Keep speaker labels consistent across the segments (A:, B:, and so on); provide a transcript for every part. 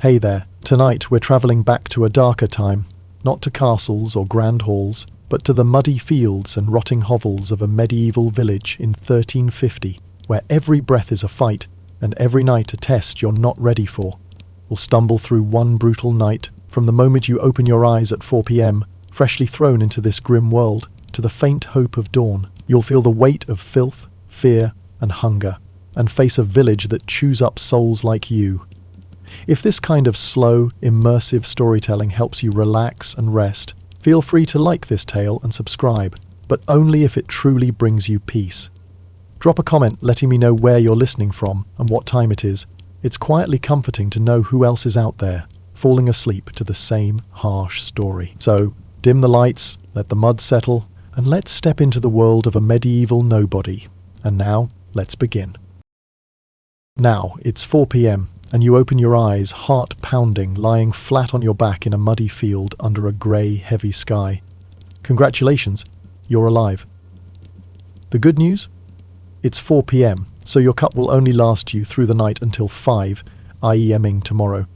A: Hey there, tonight we're travelling back to a darker time, not to castles or grand halls, but to the muddy fields and rotting hovels of a medieval village in 1350, where every breath is a fight and every night a test you're not ready for. We'll stumble through one brutal night, from the moment you open your eyes at 4 p.m, freshly thrown into this grim world, to the faint hope of dawn. You'll feel the weight of filth, fear, and hunger, and face a village that chews up souls like you. If this kind of slow, immersive storytelling helps you relax and rest, feel free to like this tale and subscribe, but only if it truly brings you peace. Drop a comment letting me know where you're listening from and what time it is. It's quietly comforting to know who else is out there, falling asleep to the same harsh story. So, dim the lights, let the mud settle, and let's step into the world of a medieval nobody. And now, let's begin. Now, it's 4 p.m, and you open your eyes, heart pounding, lying flat on your back in a muddy field under a grey, heavy sky. Congratulations, you're alive. The good news? It's 4 p.m, so your cup will only last you through the night until 5, i.e. emming tomorrow.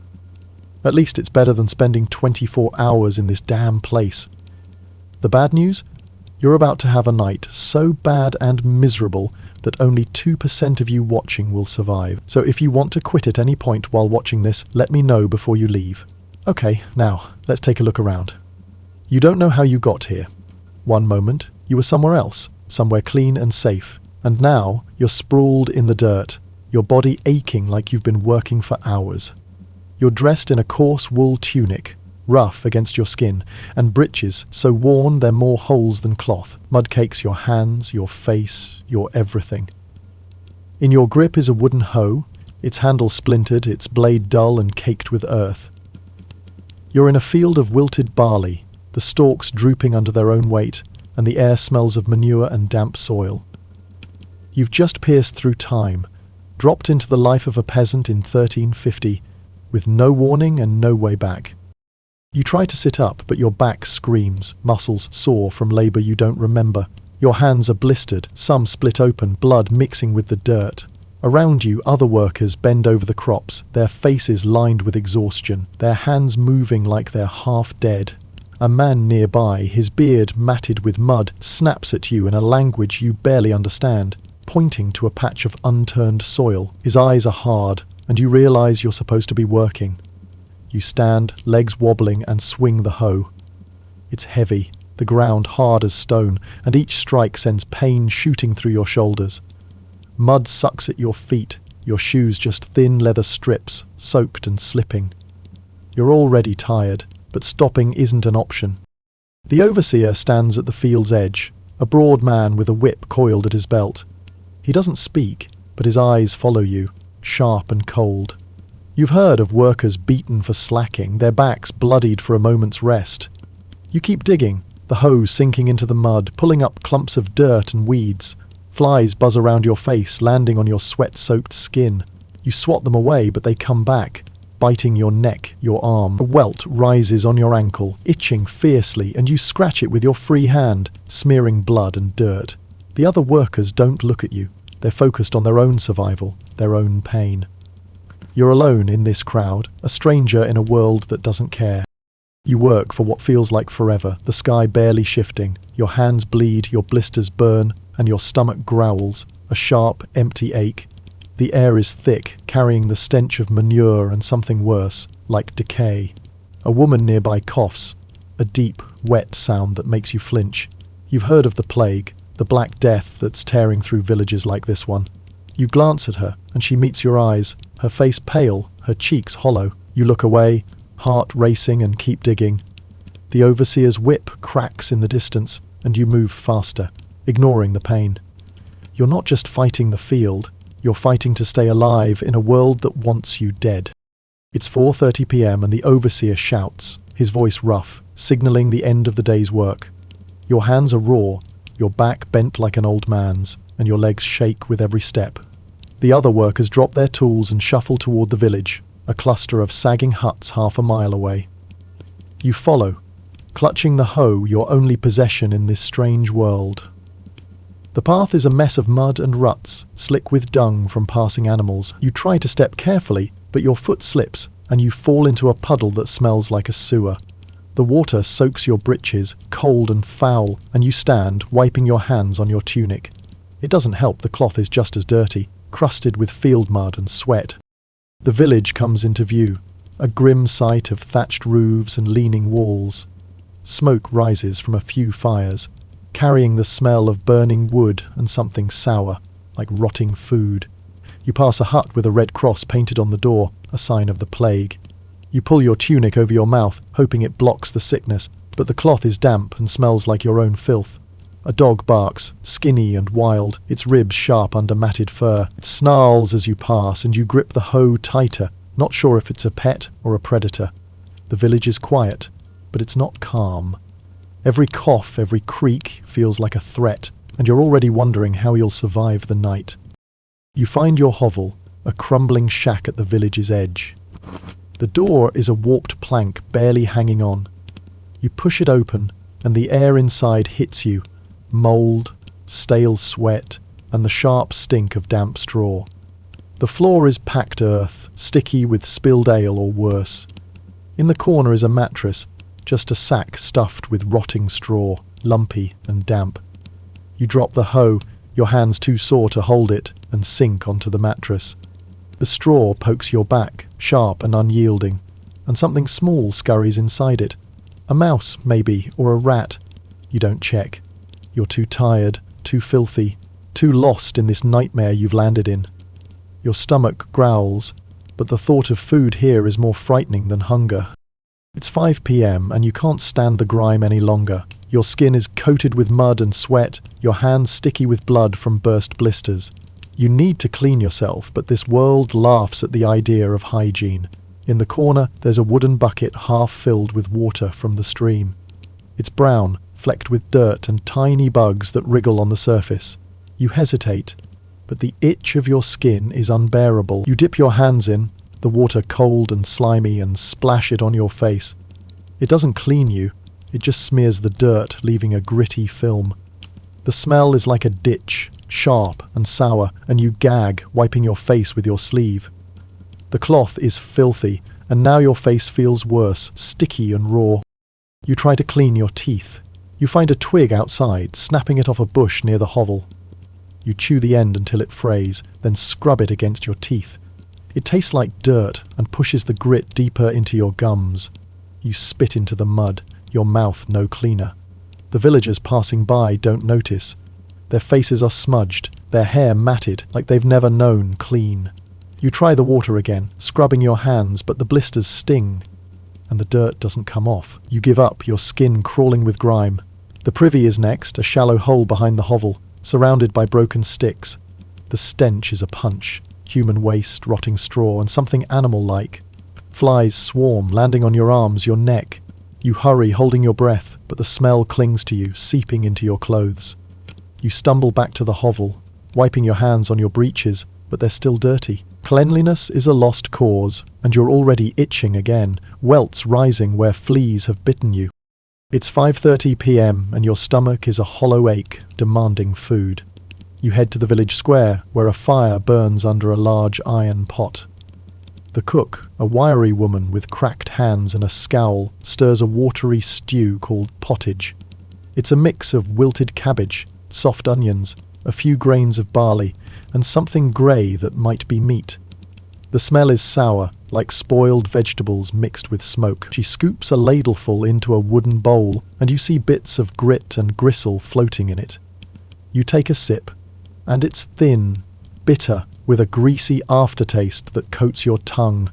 A: At least it's better than spending 24 hours in this damn place. The bad news? You're about to have a night so bad and miserable that only 2% of you watching will survive. So if you want to quit at any point while watching this, let me know before you leave. Okay, now, let's take a look around. You don't know how you got here. One moment, you were somewhere else, somewhere clean and safe. And now, you're sprawled in the dirt, your body aching like you've been working for hours. You're dressed in a coarse wool tunic, rough against your skin, and breeches so worn they're more holes than cloth. Mud cakes your hands, your face, your everything. In your grip is a wooden hoe, its handle splintered, its blade dull and caked with earth. You're in a field of wilted barley, the stalks drooping under their own weight, and the air smells of manure and damp soil. You've just pierced through time, dropped into the life of a peasant in 1350, with no warning and no way back. You try to sit up, but your back screams, muscles sore from labour you don't remember. Your hands are blistered, some split open, blood mixing with the dirt. Around you, other workers bend over the crops, their faces lined with exhaustion, their hands moving like they're half dead. A man nearby, his beard matted with mud, snaps at you in a language you barely understand, pointing to a patch of unturned soil. His eyes are hard, and you realise you're supposed to be working. You stand, legs wobbling, and swing the hoe. It's heavy, the ground hard as stone, and each strike sends pain shooting through your shoulders. Mud sucks at your feet, your shoes just thin leather strips, soaked and slipping. You're already tired, but stopping isn't an option. The overseer stands at the field's edge, a broad man with a whip coiled at his belt. He doesn't speak, but his eyes follow you, sharp and cold. You've heard of workers beaten for slacking, their backs bloodied for a moment's rest. You keep digging, the hoe sinking into the mud, pulling up clumps of dirt and weeds. Flies buzz around your face, landing on your sweat-soaked skin. You swat them away, but they come back, biting your neck, your arm. A welt rises on your ankle, itching fiercely, and you scratch it with your free hand, smearing blood and dirt. The other workers don't look at you. They're focused on their own survival, their own pain. You're alone in this crowd, a stranger in a world that doesn't care. You work for what feels like forever, the sky barely shifting. Your hands bleed, your blisters burn, and your stomach growls, a sharp, empty ache. The air is thick, carrying the stench of manure and something worse, like decay. A woman nearby coughs, a deep, wet sound that makes you flinch. You've heard of the plague, the Black Death that's tearing through villages like this one. You glance at her, and she meets your eyes, her face pale, her cheeks hollow. You look away, heart racing, and keep digging. The overseer's whip cracks in the distance, and you move faster, ignoring the pain. You're not just fighting the field, you're fighting to stay alive in a world that wants you dead. It's 4:30 p.m. and the overseer shouts, his voice rough, signalling the end of the day's work. Your hands are raw, your back bent like an old man's, and your legs shake with every step. The other workers drop their tools and shuffle toward the village, a cluster of sagging huts half a mile away. You follow, clutching the hoe, your only possession in this strange world. The path is a mess of mud and ruts, slick with dung from passing animals. You try to step carefully, but your foot slips, and you fall into a puddle that smells like a sewer. The water soaks your breeches, cold and foul, and you stand, wiping your hands on your tunic. It doesn't help the cloth is just as dirty, crusted with field mud and sweat. The village comes into view, a grim sight of thatched roofs and leaning walls. Smoke rises from a few fires, carrying the smell of burning wood and something sour, like rotting food. You pass a hut with a red cross painted on the door, a sign of the plague. You pull your tunic over your mouth, hoping it blocks the sickness, but the cloth is damp and smells like your own filth. A dog barks, skinny and wild, its ribs sharp under matted fur. It snarls as you pass, and you grip the hoe tighter, not sure if it's a pet or a predator. The village is quiet, but it's not calm. Every cough, every creak feels like a threat, and you're already wondering how you'll survive the night. You find your hovel, a crumbling shack at the village's edge. The door is a warped plank barely hanging on. You push it open, and the air inside hits you, mould, stale sweat, and the sharp stink of damp straw. The floor is packed earth, sticky with spilled ale or worse. In the corner is a mattress, just a sack stuffed with rotting straw, lumpy and damp. You drop the hoe, your hands too sore to hold it, and sink onto the mattress. The straw pokes your back, sharp and unyielding, and something small scurries inside it. A mouse, maybe, or a rat. You don't check. You're too tired, too filthy, too lost in this nightmare you've landed in. Your stomach growls, but the thought of food here is more frightening than hunger. It's 5 p.m. and you can't stand the grime any longer. Your skin is coated with mud and sweat, your hands sticky with blood from burst blisters. You need to clean yourself, but this world laughs at the idea of hygiene. In the corner, there's a wooden bucket half filled with water from the stream. It's brown, flecked with dirt and tiny bugs that wriggle on the surface. You hesitate, but the itch of your skin is unbearable. You dip your hands in, the water cold and slimy, and splash it on your face. It doesn't clean you, it just smears the dirt, leaving a gritty film. The smell is like a ditch, sharp and sour, and you gag, wiping your face with your sleeve. The cloth is filthy, and now your face feels worse, sticky and raw. You try to clean your teeth. You find a twig outside, snapping it off a bush near the hovel. You chew the end until it frays, then scrub it against your teeth. It tastes like dirt and pushes the grit deeper into your gums. You spit into the mud, your mouth no cleaner. The villagers passing by don't notice. Their faces are smudged, their hair matted, like they've never known clean. You try the water again, scrubbing your hands, but the blisters sting, and the dirt doesn't come off. You give up, your skin crawling with grime. The privy is next, a shallow hole behind the hovel, surrounded by broken sticks. The stench is a punch, human waste, rotting straw, and something animal-like. Flies swarm, landing on your arms, your neck. You hurry, holding your breath, but the smell clings to you, seeping into your clothes. You stumble back to the hovel, wiping your hands on your breeches, but they're still dirty. Cleanliness is a lost cause, and you're already itching again, welts rising where fleas have bitten you. It's 5:30 p.m. and your stomach is a hollow ache, demanding food. You head to the village square, where a fire burns under a large iron pot. The cook, a wiry woman with cracked hands and a scowl, stirs a watery stew called pottage. It's a mix of wilted cabbage, soft onions, a few grains of barley, and something grey that might be meat. The smell is sour, like spoiled vegetables mixed with smoke. She scoops a ladleful into a wooden bowl, and you see bits of grit and gristle floating in it. You take a sip, and it's thin, bitter, with a greasy aftertaste that coats your tongue.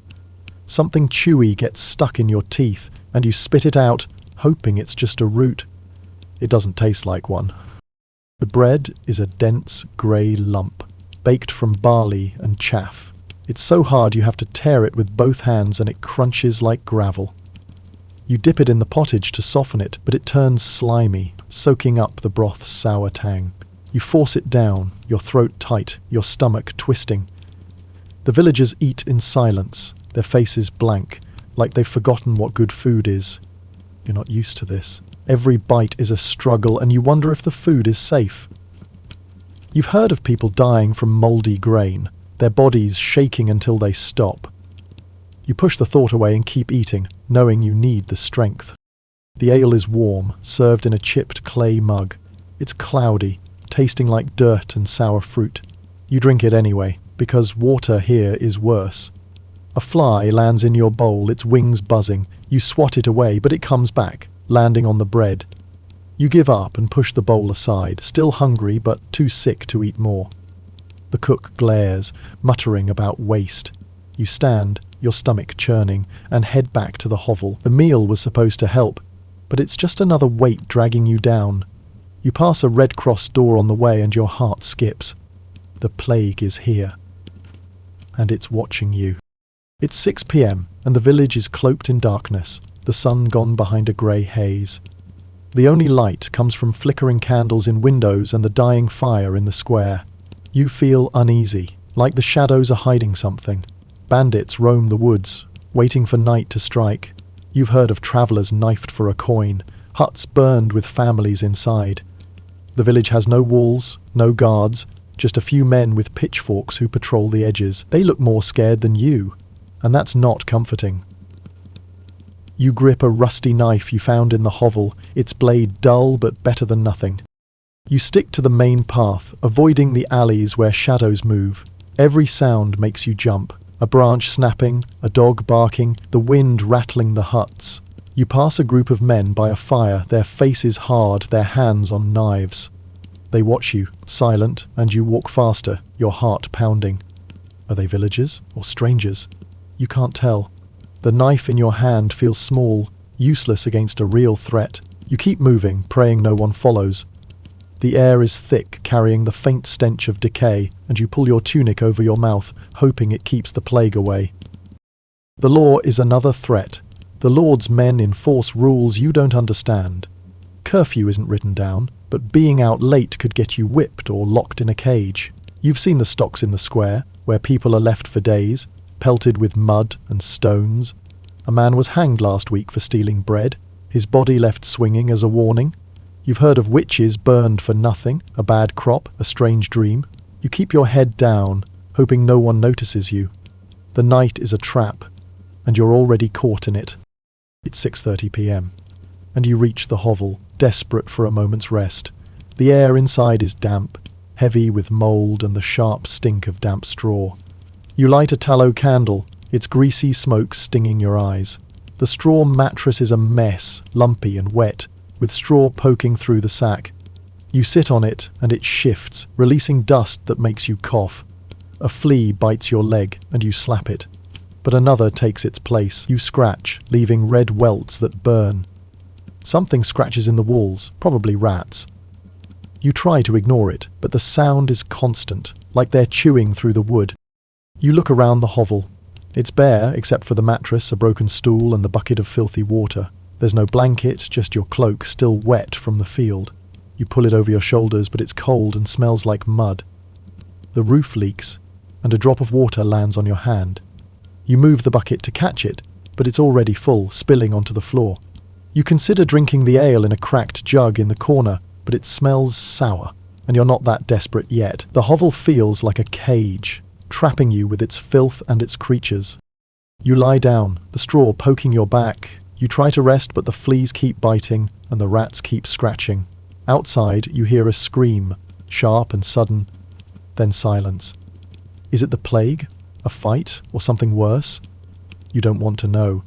A: Something chewy gets stuck in your teeth, and you spit it out, hoping it's just a root. It doesn't taste like one. The bread is a dense grey lump, baked from barley and chaff. It's so hard you have to tear it with both hands, and it crunches like gravel. You dip it in the pottage to soften it, but it turns slimy, soaking up the broth's sour tang. You force it down, your throat tight, your stomach twisting. The villagers eat in silence, their faces blank, like they've forgotten what good food is. You're not used to this. Every bite is a struggle, and you wonder if the food is safe. You've heard of people dying from mouldy grain, their bodies shaking until they stop. You push the thought away and keep eating, knowing you need the strength. The ale is warm, served in a chipped clay mug. It's cloudy, tasting like dirt and sour fruit. You drink it anyway, because water here is worse. A fly lands in your bowl, its wings buzzing. You swat it away, but it comes back, landing on the bread. You give up and push the bowl aside, still hungry but too sick to eat more. The cook glares, muttering about waste. You stand, your stomach churning, and head back to the hovel. The meal was supposed to help, but it's just another weight dragging you down. You pass a Red Cross door on the way and your heart skips. The plague is here. And it's watching you. It's 6 p.m. and the village is cloaked in darkness, the sun gone behind a grey haze. The only light comes from flickering candles in windows and the dying fire in the square. You feel uneasy, like the shadows are hiding something. Bandits roam the woods, waiting for night to strike. You've heard of travellers knifed for a coin, huts burned with families inside. The village has no walls, no guards, just a few men with pitchforks who patrol the edges. They look more scared than you, and that's not comforting. You grip a rusty knife you found in the hovel, its blade dull but better than nothing. You stick to the main path, avoiding the alleys where shadows move. Every sound makes you jump. A branch snapping, a dog barking, the wind rattling the huts. You pass a group of men by a fire, their faces hard, their hands on knives. They watch you, silent, and you walk faster, your heart pounding. Are they villagers or strangers? You can't tell. The knife in your hand feels small, useless against a real threat. You keep moving, praying no one follows. The air is thick, carrying the faint stench of decay, and you pull your tunic over your mouth, hoping it keeps the plague away. The law is another threat. The Lord's men enforce rules you don't understand. Curfew isn't written down, but being out late could get you whipped or locked in a cage. You've seen the stocks in the square, where people are left for days, pelted with mud and stones. A man was hanged last week for stealing bread, his body left swinging as a warning. You've heard of witches burned for nothing, a bad crop, a strange dream. You keep your head down, hoping no one notices you. The night is a trap, and you're already caught in it. It's 6:30 p.m, and you reach the hovel, desperate for a moment's rest. The air inside is damp, heavy with mould and the sharp stink of damp straw. You light a tallow candle, its greasy smoke stinging your eyes. The straw mattress is a mess, lumpy and wet, with straw poking through the sack. You sit on it, and it shifts, releasing dust that makes you cough. A flea bites your leg, and you slap it. But another takes its place. You scratch, leaving red welts that burn. Something scratches in the walls, probably rats. You try to ignore it, but the sound is constant, like they're chewing through the wood. You look around the hovel. It's bare, except for the mattress, a broken stool, and the bucket of filthy water. There's no blanket, just your cloak, still wet from the field. You pull it over your shoulders, but it's cold and smells like mud. The roof leaks, and a drop of water lands on your hand. You move the bucket to catch it, but it's already full, spilling onto the floor. You consider drinking the ale in a cracked jug in the corner, but it smells sour, and you're not that desperate yet. The hovel feels like a cage, trapping you with its filth and its creatures. You lie down, the straw poking your back. You try to rest, but the fleas keep biting, and the rats keep scratching. Outside, you hear a scream, sharp and sudden, then silence. Is it the plague? A fight? Or something worse? You don't want to know.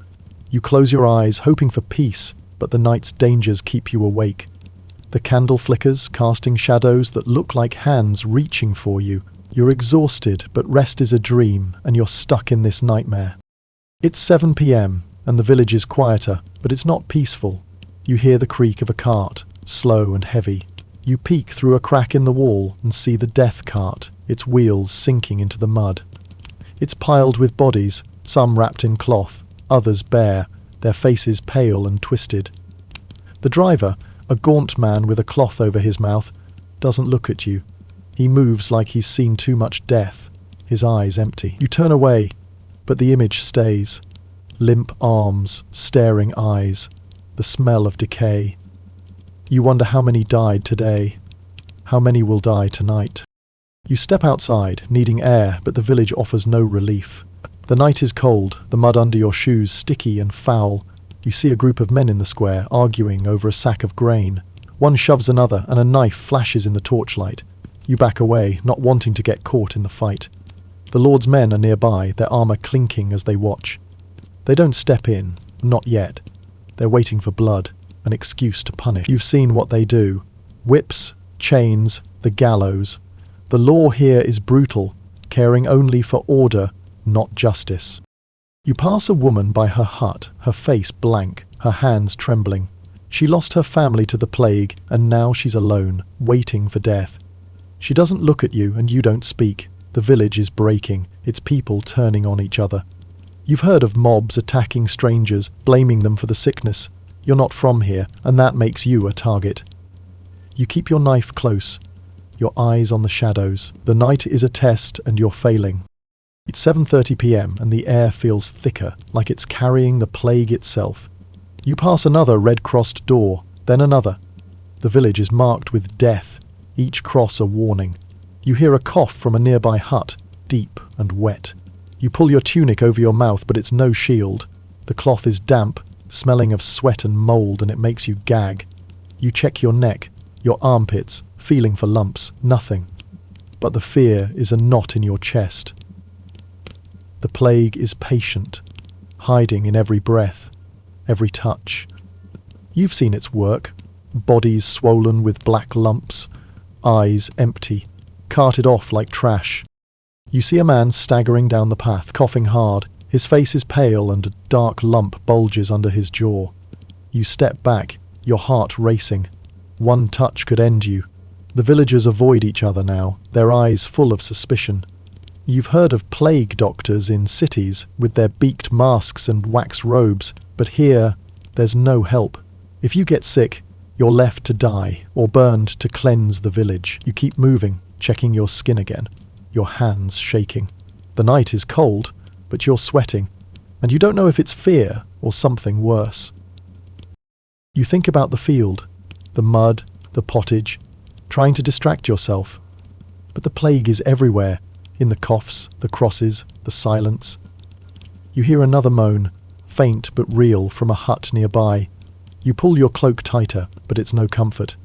A: You close your eyes, hoping for peace, but the night's dangers keep you awake. The candle flickers, casting shadows that look like hands reaching for you. You're exhausted, but rest is a dream, and you're stuck in this nightmare. It's 7 p.m, and the village is quieter, but it's not peaceful. You hear the creak of a cart, slow and heavy. You peek through a crack in the wall and see the death cart, its wheels sinking into the mud. It's piled with bodies, some wrapped in cloth, others bare, their faces pale and twisted. The driver, a gaunt man with a cloth over his mouth, doesn't look at you. He moves like he's seen too much death, his eyes empty. You turn away, but the image stays. Limp arms, staring eyes, the smell of decay. You wonder how many died today, how many will die tonight. You step outside, needing air, but the village offers no relief. The night is cold, the mud under your shoes sticky and foul. You see a group of men in the square arguing over a sack of grain. One shoves another and a knife flashes in the torchlight. You back away, not wanting to get caught in the fight. The Lord's men are nearby, their armour clinking as they watch. They don't step in, not yet. They're waiting for blood, an excuse to punish. You've seen what they do. Whips, chains, the gallows. The law here is brutal, caring only for order, not justice. You pass a woman by her hut, her face blank, her hands trembling. She lost her family to the plague, and now she's alone, waiting for death. She doesn't look at you, and you don't speak. The village is breaking, its people turning on each other. You've heard of mobs attacking strangers, blaming them for the sickness. You're not from here, and that makes you a target. You keep your knife close, your eyes on the shadows. The night is a test, and you're failing. It's 7:30 p.m. and the air feels thicker, like it's carrying the plague itself. You pass another red-crossed door, then another. The village is marked with death, each cross a warning. You hear a cough from a nearby hut, deep and wet. You pull your tunic over your mouth, but it's no shield. The cloth is damp, smelling of sweat and mould, and it makes you gag. You check your neck, your armpits, feeling for lumps, nothing. But the fear is a knot in your chest. The plague is patient, hiding in every breath, every touch. You've seen its work, bodies swollen with black lumps, eyes empty, carted off like trash. You see a man staggering down the path, coughing hard. His face is pale and a dark lump bulges under his jaw. You step back, your heart racing. One touch could end you. The villagers avoid each other now, their eyes full of suspicion. You've heard of plague doctors in cities with their beaked masks and wax robes, but here there's no help. If you get sick, you're left to die or burned to cleanse the village. You keep moving, checking your skin again, your hands shaking. The night is cold, but you're sweating, and you don't know if it's fear or something worse. You think about the field, the mud, the pottage, trying to distract yourself. But the plague is everywhere, in the coughs, the crosses, the silence. You hear another moan, faint but real, from a hut nearby. You pull your cloak tighter, but it's no comfort.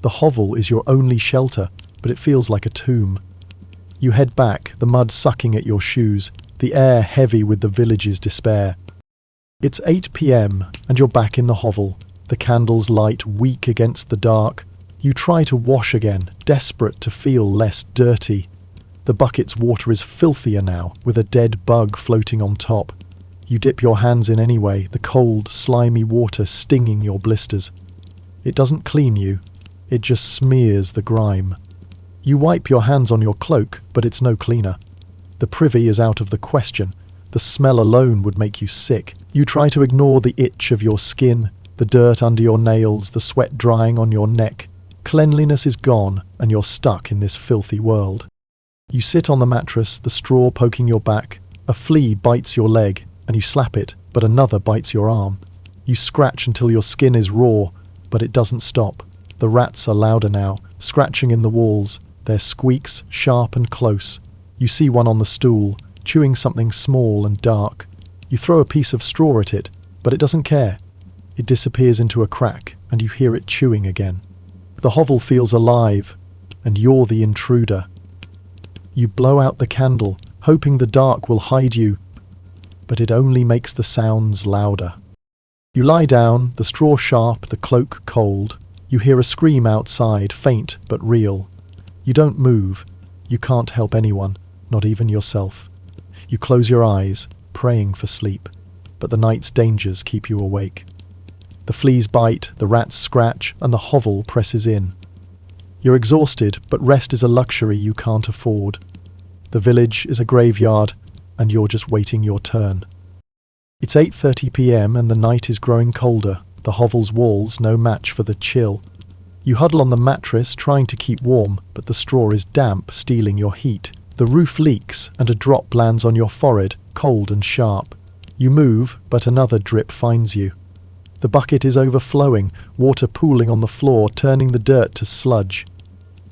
A: The hovel is your only shelter, but it feels like a tomb. You head back, the mud sucking at your shoes, the air heavy with the village's despair. It's 8 p.m. and you're back in the hovel, the candles light weak against the dark. You try to wash again, desperate to feel less dirty. The bucket's water is filthier now, with a dead bug floating on top. You dip your hands in anyway, the cold, slimy water stinging your blisters. It doesn't clean you, it just smears the grime. You wipe your hands on your cloak, but it's no cleaner. The privy is out of the question. The smell alone would make you sick. You try to ignore the itch of your skin, the dirt under your nails, the sweat drying on your neck. Cleanliness is gone, and you're stuck in this filthy world. You sit on the mattress, the straw poking your back. A flea bites your leg, and you slap it, but another bites your arm. You scratch until your skin is raw, but it doesn't stop. The rats are louder now, scratching in the walls, their squeaks sharp and close. You see one on the stool, chewing something small and dark. You throw a piece of straw at it, but it doesn't care. It disappears into a crack, and you hear it chewing again. The hovel feels alive, and you're the intruder. You blow out the candle, hoping the dark will hide you, but it only makes the sounds louder. You lie down, the straw sharp, the cloak cold. You hear a scream outside, faint but real. You don't move. You can't help anyone, not even yourself. You close your eyes, praying for sleep, but the night's dangers keep you awake. The fleas bite, the rats scratch, and the hovel presses in. You're exhausted, but rest is a luxury you can't afford. The village is a graveyard, and you're just waiting your turn. It's 8:30 p.m. and the night is growing colder, the hovel's walls no match for the chill. You huddle on the mattress, trying to keep warm, but the straw is damp, stealing your heat. The roof leaks, and a drop lands on your forehead, cold and sharp. You move, but another drip finds you. The bucket is overflowing, water pooling on the floor, turning the dirt to sludge.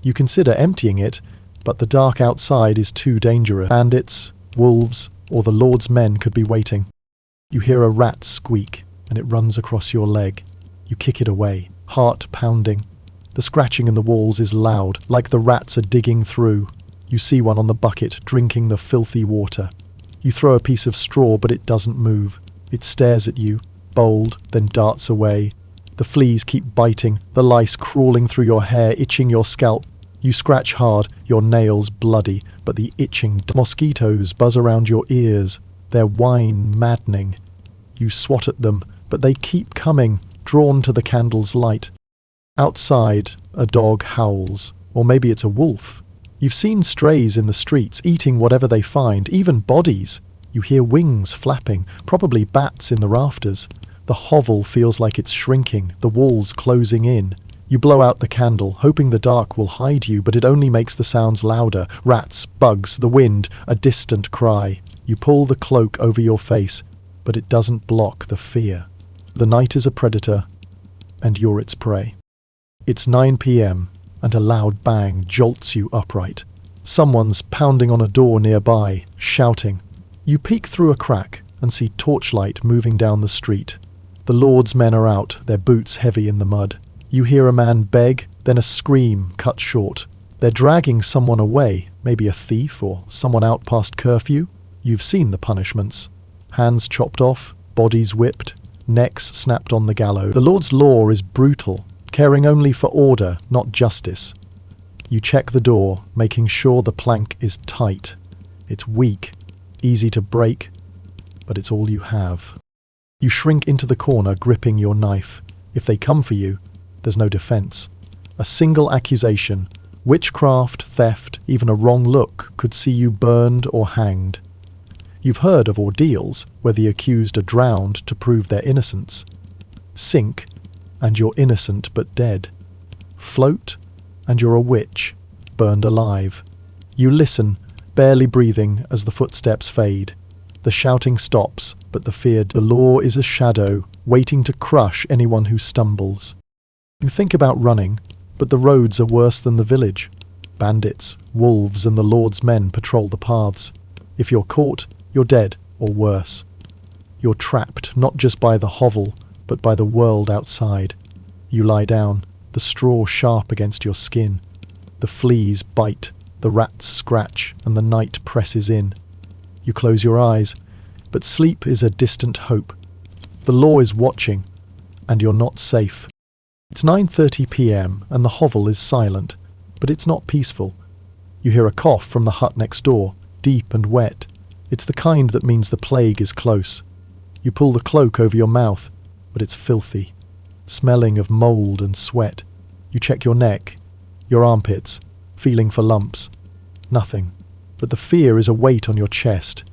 A: You consider emptying it, but the dark outside is too dangerous. Bandits, wolves, or the Lord's men could be waiting. You hear a rat squeak, and it runs across your leg. You kick it away, heart pounding. The scratching in the walls is loud, like the rats are digging through. You see one on the bucket, drinking the filthy water. You throw a piece of straw, but it doesn't move. It stares at you, bold, then darts away. The fleas keep biting, the lice crawling through your hair, itching your scalp. You scratch hard, your nails bloody, but the itching mosquitoes buzz around your ears, their whine maddening. You swat at them, but they keep coming, drawn to the candle's light. Outside, a dog howls, or maybe it's a wolf. You've seen strays in the streets, eating whatever they find, even bodies. You hear wings flapping, probably bats in the rafters. The hovel feels like it's shrinking, the walls closing in. You blow out the candle, hoping the dark will hide you, but it only makes the sounds louder. Rats, bugs, the wind, a distant cry. You pull the cloak over your face, but it doesn't block the fear. The night is a predator, and you're its prey. It's 9 p.m, and a loud bang jolts you upright. Someone's pounding on a door nearby, shouting. You peek through a crack and see torchlight moving down the street. The Lord's men are out, their boots heavy in the mud. You hear a man beg, then a scream cut short. They're dragging someone away, maybe a thief or someone out past curfew. You've seen the punishments. Hands chopped off, bodies whipped, necks snapped on the gallows. The Lord's law is brutal, caring only for order, not justice. You check the door, making sure the plank is tight. It's weak, easy to break, but it's all you have. You shrink into the corner, gripping your knife. If they come for you, there's no defense. A single accusation, witchcraft, theft, even a wrong look, could see you burned or hanged. You've heard of ordeals where the accused are drowned to prove their innocence. Sink, and you're innocent but dead. Float, and you're a witch, burned alive. You listen, barely breathing as the footsteps fade. The shouting stops, but the law is a shadow, waiting to crush anyone who stumbles. You think about running, but the roads are worse than the village. Bandits, wolves, and the Lord's men patrol the paths. If you're caught, you're dead, or worse. You're trapped not just by the hovel, but by the world outside. You lie down, the straw sharp against your skin. The fleas bite, the rats scratch, and the night presses in. You close your eyes, but sleep is a distant hope. The law is watching, and you're not safe. It's 9:30 p.m, and the hovel is silent, but it's not peaceful. You hear a cough from the hut next door, deep and wet. It's the kind that means the plague is close. You pull the cloak over your mouth, but it's filthy, smelling of mould and sweat. You check your neck, your armpits, feeling for lumps. Nothing, but the fear is a weight on your chest.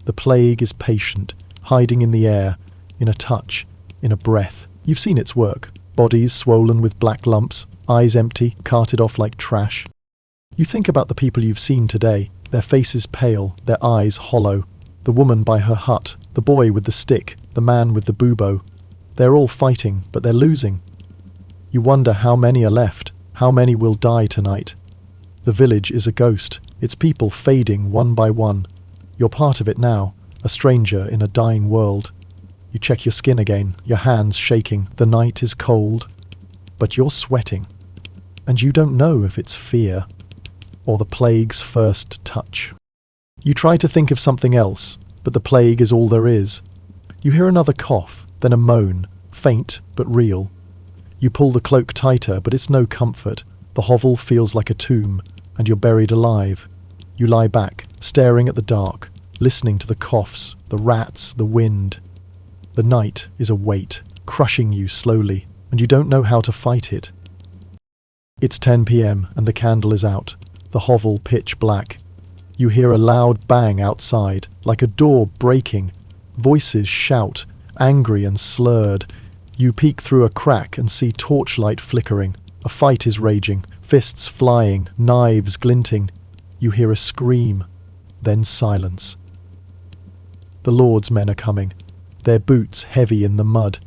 A: The plague is patient, hiding in the air, in a touch, in a breath. You've seen its work. Bodies swollen with black lumps, eyes empty, carted off like trash. You think about the people you've seen today, their faces pale, their eyes hollow. The woman by her hut, the boy with the stick, the man with the bubo. They're all fighting, but they're losing. You wonder how many are left, how many will die tonight. The village is a ghost, its people fading one by one. You're part of it now, a stranger in a dying world. You check your skin again, your hands shaking. The night is cold, but you're sweating. And you don't know if it's fear or the plague's first touch. You try to think of something else, but the plague is all there is. You hear another cough, then a moan, faint but real. You pull the cloak tighter, but it's no comfort. The hovel feels like a tomb, and you're buried alive. You lie back, staring at the dark, listening to the coughs, the rats, the wind. The night is a weight, crushing you slowly, and you don't know how to fight it. It's 10 p.m, and the candle is out, the hovel pitch black. You hear a loud bang outside, like a door breaking. Voices shout, angry and slurred. You peek through a crack and see torchlight flickering. A fight is raging, fists flying, knives glinting. You hear a scream, then silence. The Lord's men are coming, their boots heavy in the mud.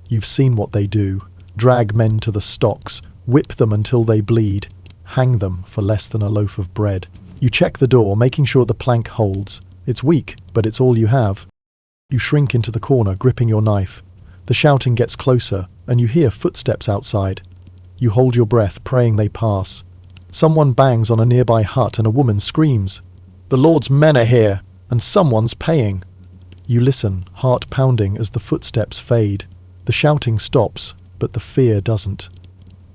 A: You've seen what they do. Drag men to the stocks, whip them until they bleed, hang them for less than a loaf of bread. You check the door, making sure the plank holds. It's weak, but it's all you have. You shrink into the corner, gripping your knife. The shouting gets closer, and you hear footsteps outside. You hold your breath, praying they pass. Someone bangs on a nearby hut and a woman screams, "The Lord's men are here, and someone's paying." You listen, heart pounding as the footsteps fade. The shouting stops, but the fear doesn't.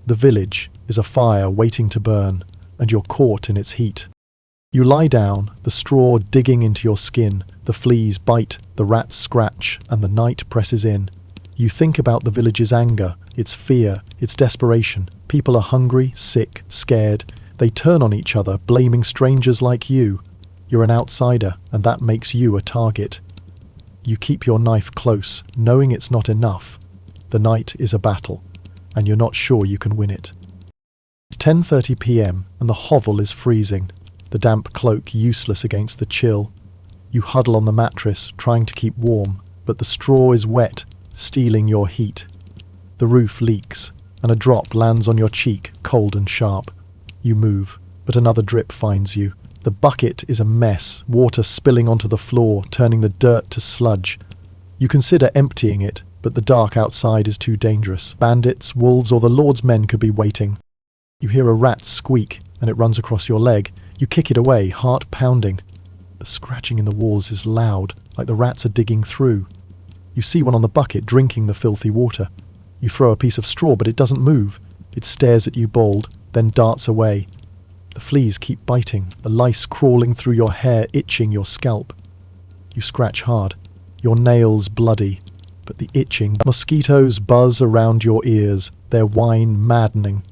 A: The village is a fire waiting to burn, and you're caught in its heat. You lie down, the straw digging into your skin, the fleas bite, the rats scratch, and the night presses in. You think about the village's anger, its fear, its desperation. People are hungry, sick, scared. They turn on each other, blaming strangers like you. You're an outsider, and that makes you a target. You keep your knife close, knowing it's not enough. The night is a battle, and you're not sure you can win it. It's 10:30 p.m, and the hovel is freezing, the damp cloak useless against the chill. You huddle on the mattress, trying to keep warm, but the straw is wet, stealing your heat. The roof leaks, and a drop lands on your cheek, cold and sharp. You move, but another drip finds you. The bucket is a mess, water spilling onto the floor, turning the dirt to sludge. You consider emptying it, but the dark outside is too dangerous. Bandits, wolves, or the Lord's men could be waiting. You hear a rat squeak, and it runs across your leg. You kick it away, heart pounding. The scratching in the walls is loud, like the rats are digging through. You see one on the bucket drinking the filthy water. You throw a piece of straw, but it doesn't move. It stares at you bold, then darts away. The fleas keep biting, the lice crawling through your hair, itching your scalp. You scratch hard, your nails bloody, but the itching. Mosquitoes buzz around your ears, their whine maddening.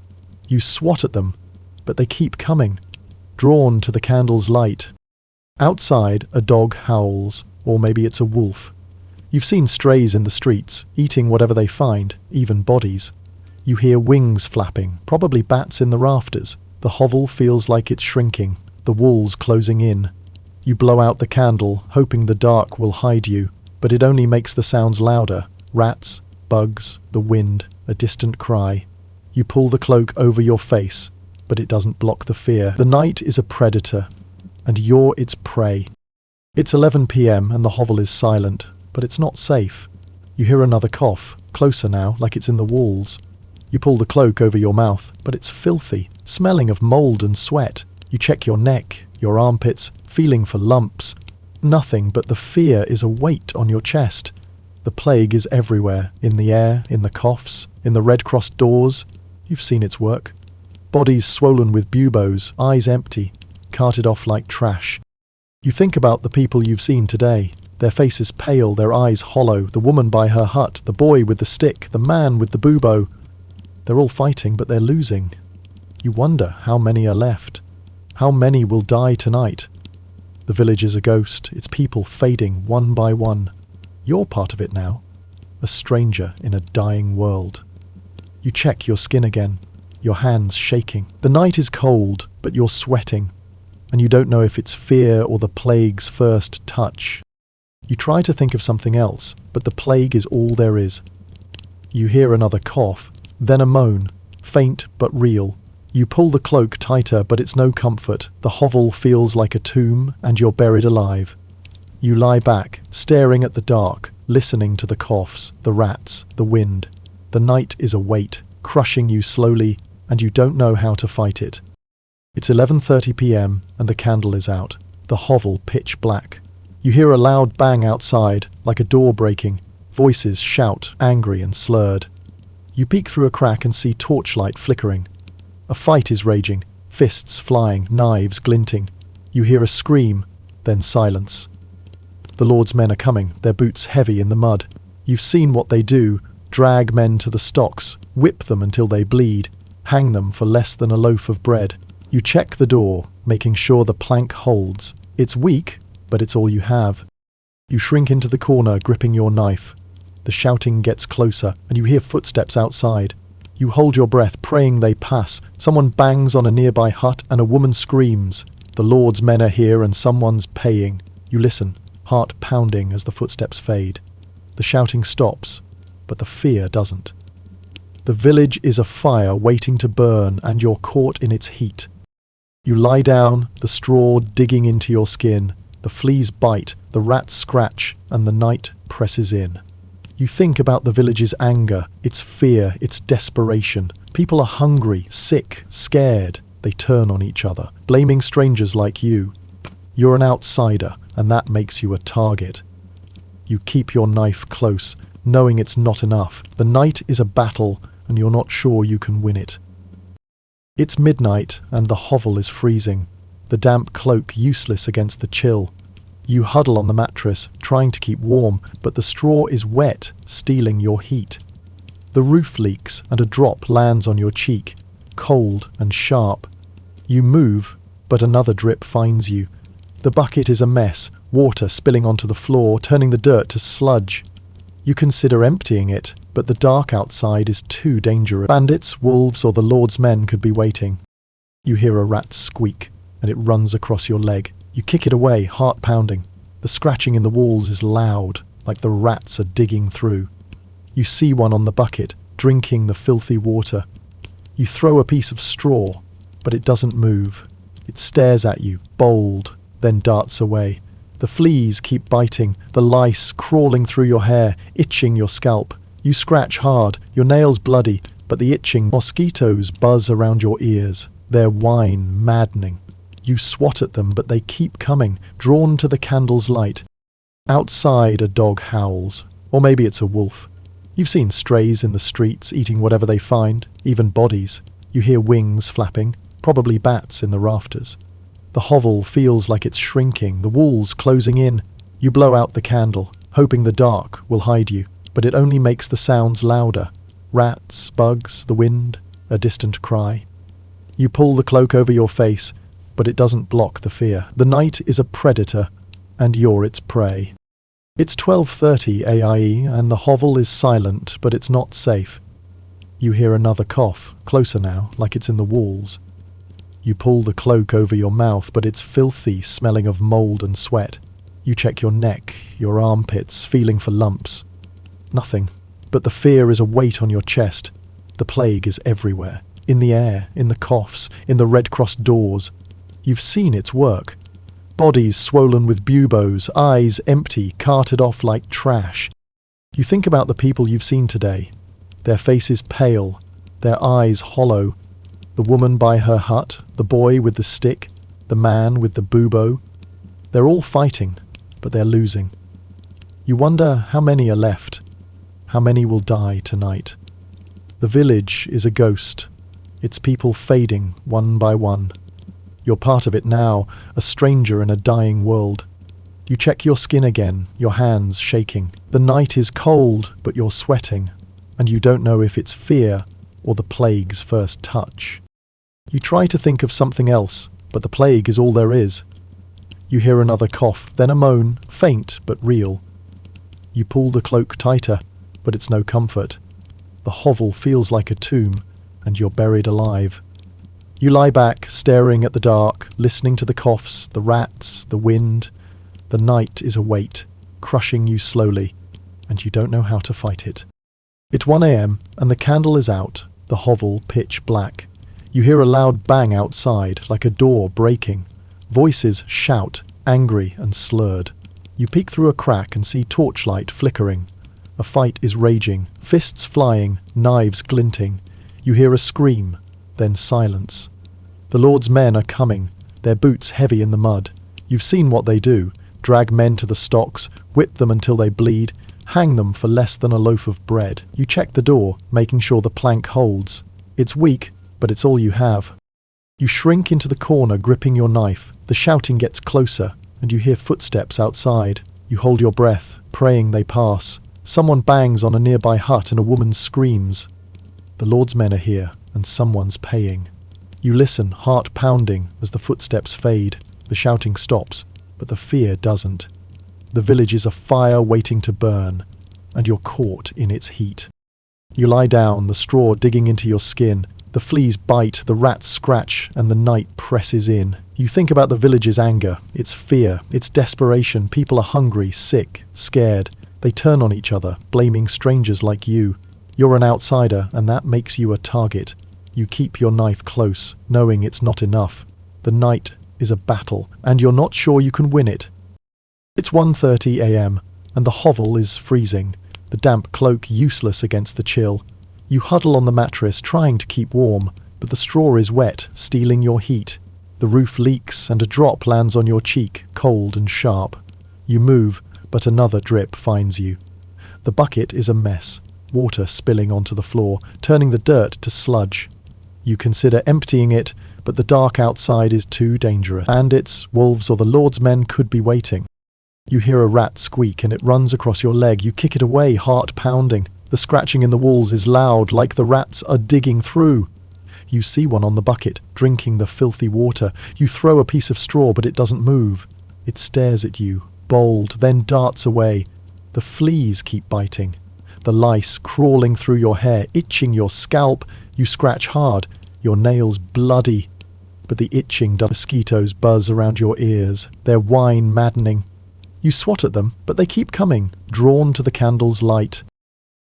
A: You swat at them, but they keep coming, drawn to the candle's light. Outside, a dog howls, or maybe it's a wolf. You've seen strays in the streets, eating whatever they find, even bodies. You hear wings flapping, probably bats in the rafters. The hovel feels like it's shrinking, the walls closing in. You blow out the candle, hoping the dark will hide you, but it only makes the sounds louder. Rats, bugs, the wind, a distant cry. You pull the cloak over your face, but it doesn't block the fear. The night is a predator, and you're its prey. It's 11 p.m. and the hovel is silent, but it's not safe. You hear another cough, closer now, like it's in the walls. You pull the cloak over your mouth, but it's filthy, smelling of mold and sweat. You check your neck, your armpits, feeling for lumps. Nothing but the fear is a weight on your chest. The plague is everywhere, in the air, in the coughs, in the Red Cross doors. You've seen its work. Bodies swollen with buboes, eyes empty, carted off like trash. You think about the people you've seen today. Their faces pale, their eyes hollow, the woman by her hut, the boy with the stick, the man with the bubo. They're all fighting, but they're losing. You wonder how many are left. How many will die tonight? The village is a ghost, its people fading one by one. You're part of it now, a stranger in a dying world. You check your skin again, your hands shaking. The night is cold, but you're sweating, and you don't know if it's fear or the plague's first touch. You try to think of something else, but the plague is all there is. You hear another cough, then a moan, faint but real. You pull the cloak tighter, but it's no comfort. The hovel feels like a tomb, and you're buried alive. You lie back, staring at the dark, listening to the coughs, the rats, the wind. The night is a weight, crushing you slowly, and you don't know how to fight it. It's 11:30 p.m, and the candle is out, the hovel pitch black. You hear a loud bang outside, like a door breaking. Voices shout, angry and slurred. You peek through a crack and see torchlight flickering. A fight is raging, fists flying, knives glinting. You hear a scream, then silence. The Lord's men are coming, their boots heavy in the mud. You've seen what they do, drag men to the stocks, whip them until they bleed, hang them for less than a loaf of bread. You check the door, making sure the plank holds. It's weak, but it's all you have. You shrink into the corner, gripping your knife. The shouting gets closer, and you hear footsteps outside. You hold your breath, praying they pass. Someone bangs on a nearby hut, and a woman screams. The Lord's men are here, and someone's paying. You listen, heart pounding as the footsteps fade. The shouting stops, but the fear doesn't. The village is a fire waiting to burn, and you're caught in its heat. You lie down, the straw digging into your skin. The fleas bite, the rats scratch, and the night presses in. You think about the village's anger, its fear, its desperation. People are hungry, sick, scared. They turn on each other, blaming strangers like you. You're an outsider, and that makes you a target. You keep your knife close, knowing it's not enough. The night is a battle, and you're not sure you can win it. It's midnight, and the hovel is freezing, the damp cloak useless against the chill. You huddle on the mattress, trying to keep warm, but the straw is wet, stealing your heat. The roof leaks, and a drop lands on your cheek, cold and sharp. You move, but another drip finds you. The bucket is a mess, water spilling onto the floor, turning the dirt to sludge. You consider emptying it, but the dark outside is too dangerous. Bandits, wolves, or the Lord's men could be waiting. You hear a rat squeak, and it runs across your leg. You kick it away, heart pounding. The scratching in the walls is loud, like the rats are digging through. You see one on the bucket, drinking the filthy water. You throw a piece of straw, but it doesn't move. It stares at you, bold, then darts away. The fleas keep biting, the lice crawling through your hair, itching your scalp. You scratch hard, your nails bloody, but the itching mosquitoes buzz around your ears, their whine maddening. You swat at them, but they keep coming, drawn to the candle's light. Outside, a dog howls, or maybe it's a wolf. You've seen strays in the streets, eating whatever they find, even bodies. You hear wings flapping, probably bats in the rafters. The hovel feels like it's shrinking, the walls closing in. You blow out the candle, hoping the dark will hide you, but it only makes the sounds louder. Rats, bugs, the wind, a distant cry. You pull the cloak over your face, but it doesn't block the fear. The night is a predator, and you're its prey. It's 12:30 AIE, and the hovel is silent, but it's not safe. You hear another cough, closer now, like it's in the walls. You pull the cloak over your mouth, but it's filthy, smelling of mold and sweat. You check your neck, your armpits, feeling for lumps. Nothing, but the fear is a weight on your chest. The plague is everywhere, in the air, in the coughs, in the Red Cross doors. You've seen its work. Bodies swollen with buboes, eyes empty, carted off like trash. You think about the people you've seen today. Their faces pale, their eyes hollow. The woman by her hut, the boy with the stick, the man with the bubo. They're all fighting, but they're losing. You wonder how many are left, how many will die tonight. The village is a ghost, its people fading one by one. You're part of it now, a stranger in a dying world. You check your skin again, your hands shaking. The night is cold, but you're sweating, and you don't know if it's fear or the plague's first touch. You try to think of something else, but the plague is all there is. You hear another cough, then a moan, faint but real. You pull the cloak tighter, but it's no comfort. The hovel feels like a tomb, and you're buried alive. You lie back, staring at the dark, listening to the coughs, the rats, the wind. The night is a weight, crushing you slowly, and you don't know how to fight it. It's 1 a.m, and the candle is out, the hovel pitch black. You hear a loud bang outside, like a door breaking. Voices shout, angry and slurred. You peek through a crack and see torchlight flickering. A fight is raging, fists flying, knives glinting. You hear a scream, then silence. The Lord's men are coming, their boots heavy in the mud. You've seen what they do, drag men to the stocks, whip them until they bleed, hang them for less than a loaf of bread. You check the door, making sure the plank holds. It's weak, but it's all you have. You shrink into the corner, gripping your knife. The shouting gets closer, and you hear footsteps outside. You hold your breath, praying they pass. Someone bangs on a nearby hut and a woman screams. The Lord's men are here, and someone's paying. You listen, heart pounding, as the footsteps fade. The shouting stops, but the fear doesn't. The village is a fire waiting to burn, and you're caught in its heat. You lie down, the straw digging into your skin. The fleas bite, the rats scratch, and the night presses in. You think about the village's anger, its fear, its desperation. People are hungry, sick, scared. They turn on each other, blaming strangers like you. You're an outsider, and that makes you a target. You keep your knife close, knowing it's not enough. The night is a battle, and you're not sure you can win it, It's 1:30 a.m., and the hovel is freezing, the damp cloak useless against the chill. You huddle on the mattress, trying to keep warm, but the straw is wet, stealing your heat. The roof leaks, and a drop lands on your cheek, cold and sharp. You move, but another drip finds you. The bucket is a mess, water spilling onto the floor, turning the dirt to sludge. You consider emptying it, but the dark outside is too dangerous. Bandits, wolves, or the Lord's men could be waiting. You hear a rat squeak and it runs across your leg. You kick it away, heart pounding. The scratching in the walls is loud, like the rats are digging through. You see one on the bucket, drinking the filthy water. You throw a piece of straw, but it doesn't move. It stares at you, bold, then darts away. The fleas keep biting. The lice crawling through your hair, itching your scalp. You scratch hard, your nails bloody. But the itching mosquitoes buzz around your ears, their whine maddening. You swat at them, but they keep coming, drawn to the candle's light.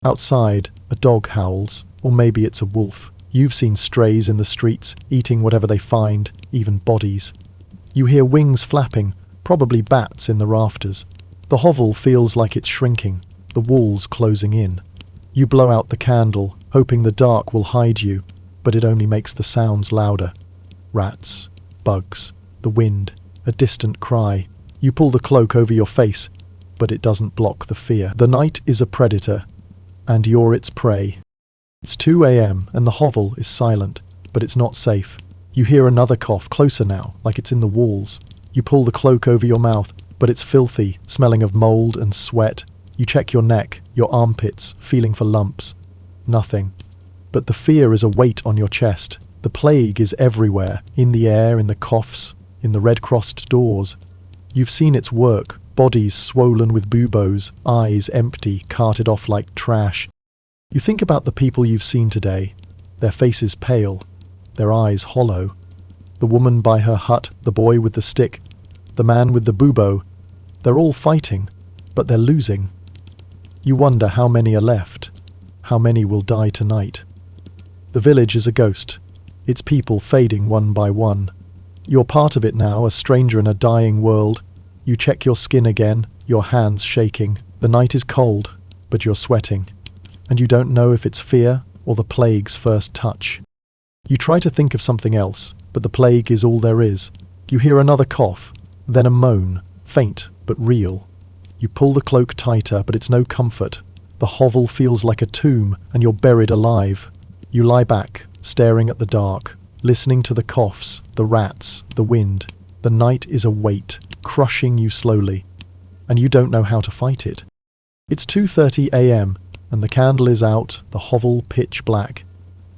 A: Outside, a dog howls, or maybe it's a wolf. You've seen strays in the streets, eating whatever they find, even bodies. You hear wings flapping, probably bats in the rafters. The hovel feels like it's shrinking, the walls closing in. You blow out the candle, hoping the dark will hide you, but it only makes the sounds louder. Rats, bugs, the wind, a distant cry. You pull the cloak over your face, but it doesn't block the fear. The night is a predator, and you're its prey. It's 2 a.m. and the hovel is silent, but it's not safe. You hear another cough, closer now, like it's in the walls. You pull the cloak over your mouth, but it's filthy, smelling of mold and sweat. You check your neck, your armpits, feeling for lumps. Nothing. But the fear is a weight on your chest. The plague is everywhere, in the air, in the coughs, in the red-crossed doors. You've seen its work, bodies swollen with buboes, eyes empty, carted off like trash. You think about the people you've seen today, their faces pale, their eyes hollow. The woman by her hut, the boy with the stick, the man with the bubo. They're all fighting, but they're losing. You wonder how many are left, how many will die tonight. The village is a ghost, its people fading one by one. You're part of it now, a stranger in a dying world. You check your skin again, your hands shaking. The night is cold, but you're sweating. And you don't know if it's fear or the plague's first touch. You try to think of something else, but the plague is all there is. You hear another cough, then a moan, faint but real. You pull the cloak tighter, but it's no comfort. The hovel feels like a tomb, and you're buried alive. You lie back, staring at the dark, listening to the coughs, the rats, the wind. The night is a weight, crushing you slowly, and you don't know how to fight it. It's 2:30 a.m., and the candle is out, the hovel pitch black.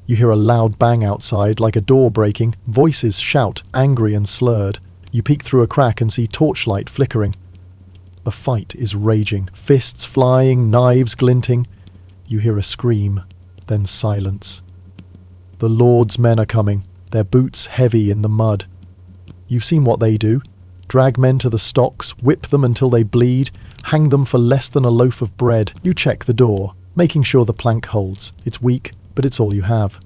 A: You hear a loud bang outside, like a door breaking. Voices shout, angry and slurred. You peek through a crack and see torchlight flickering. The fight is raging, fists flying, knives glinting. You hear a scream, then silence. The Lord's men are coming, their boots heavy in the mud. You've seen what they do. Drag men to the stocks, whip them until they bleed, hang them for less than a loaf of bread. You check the door, making sure the plank holds. It's weak, but it's all you have.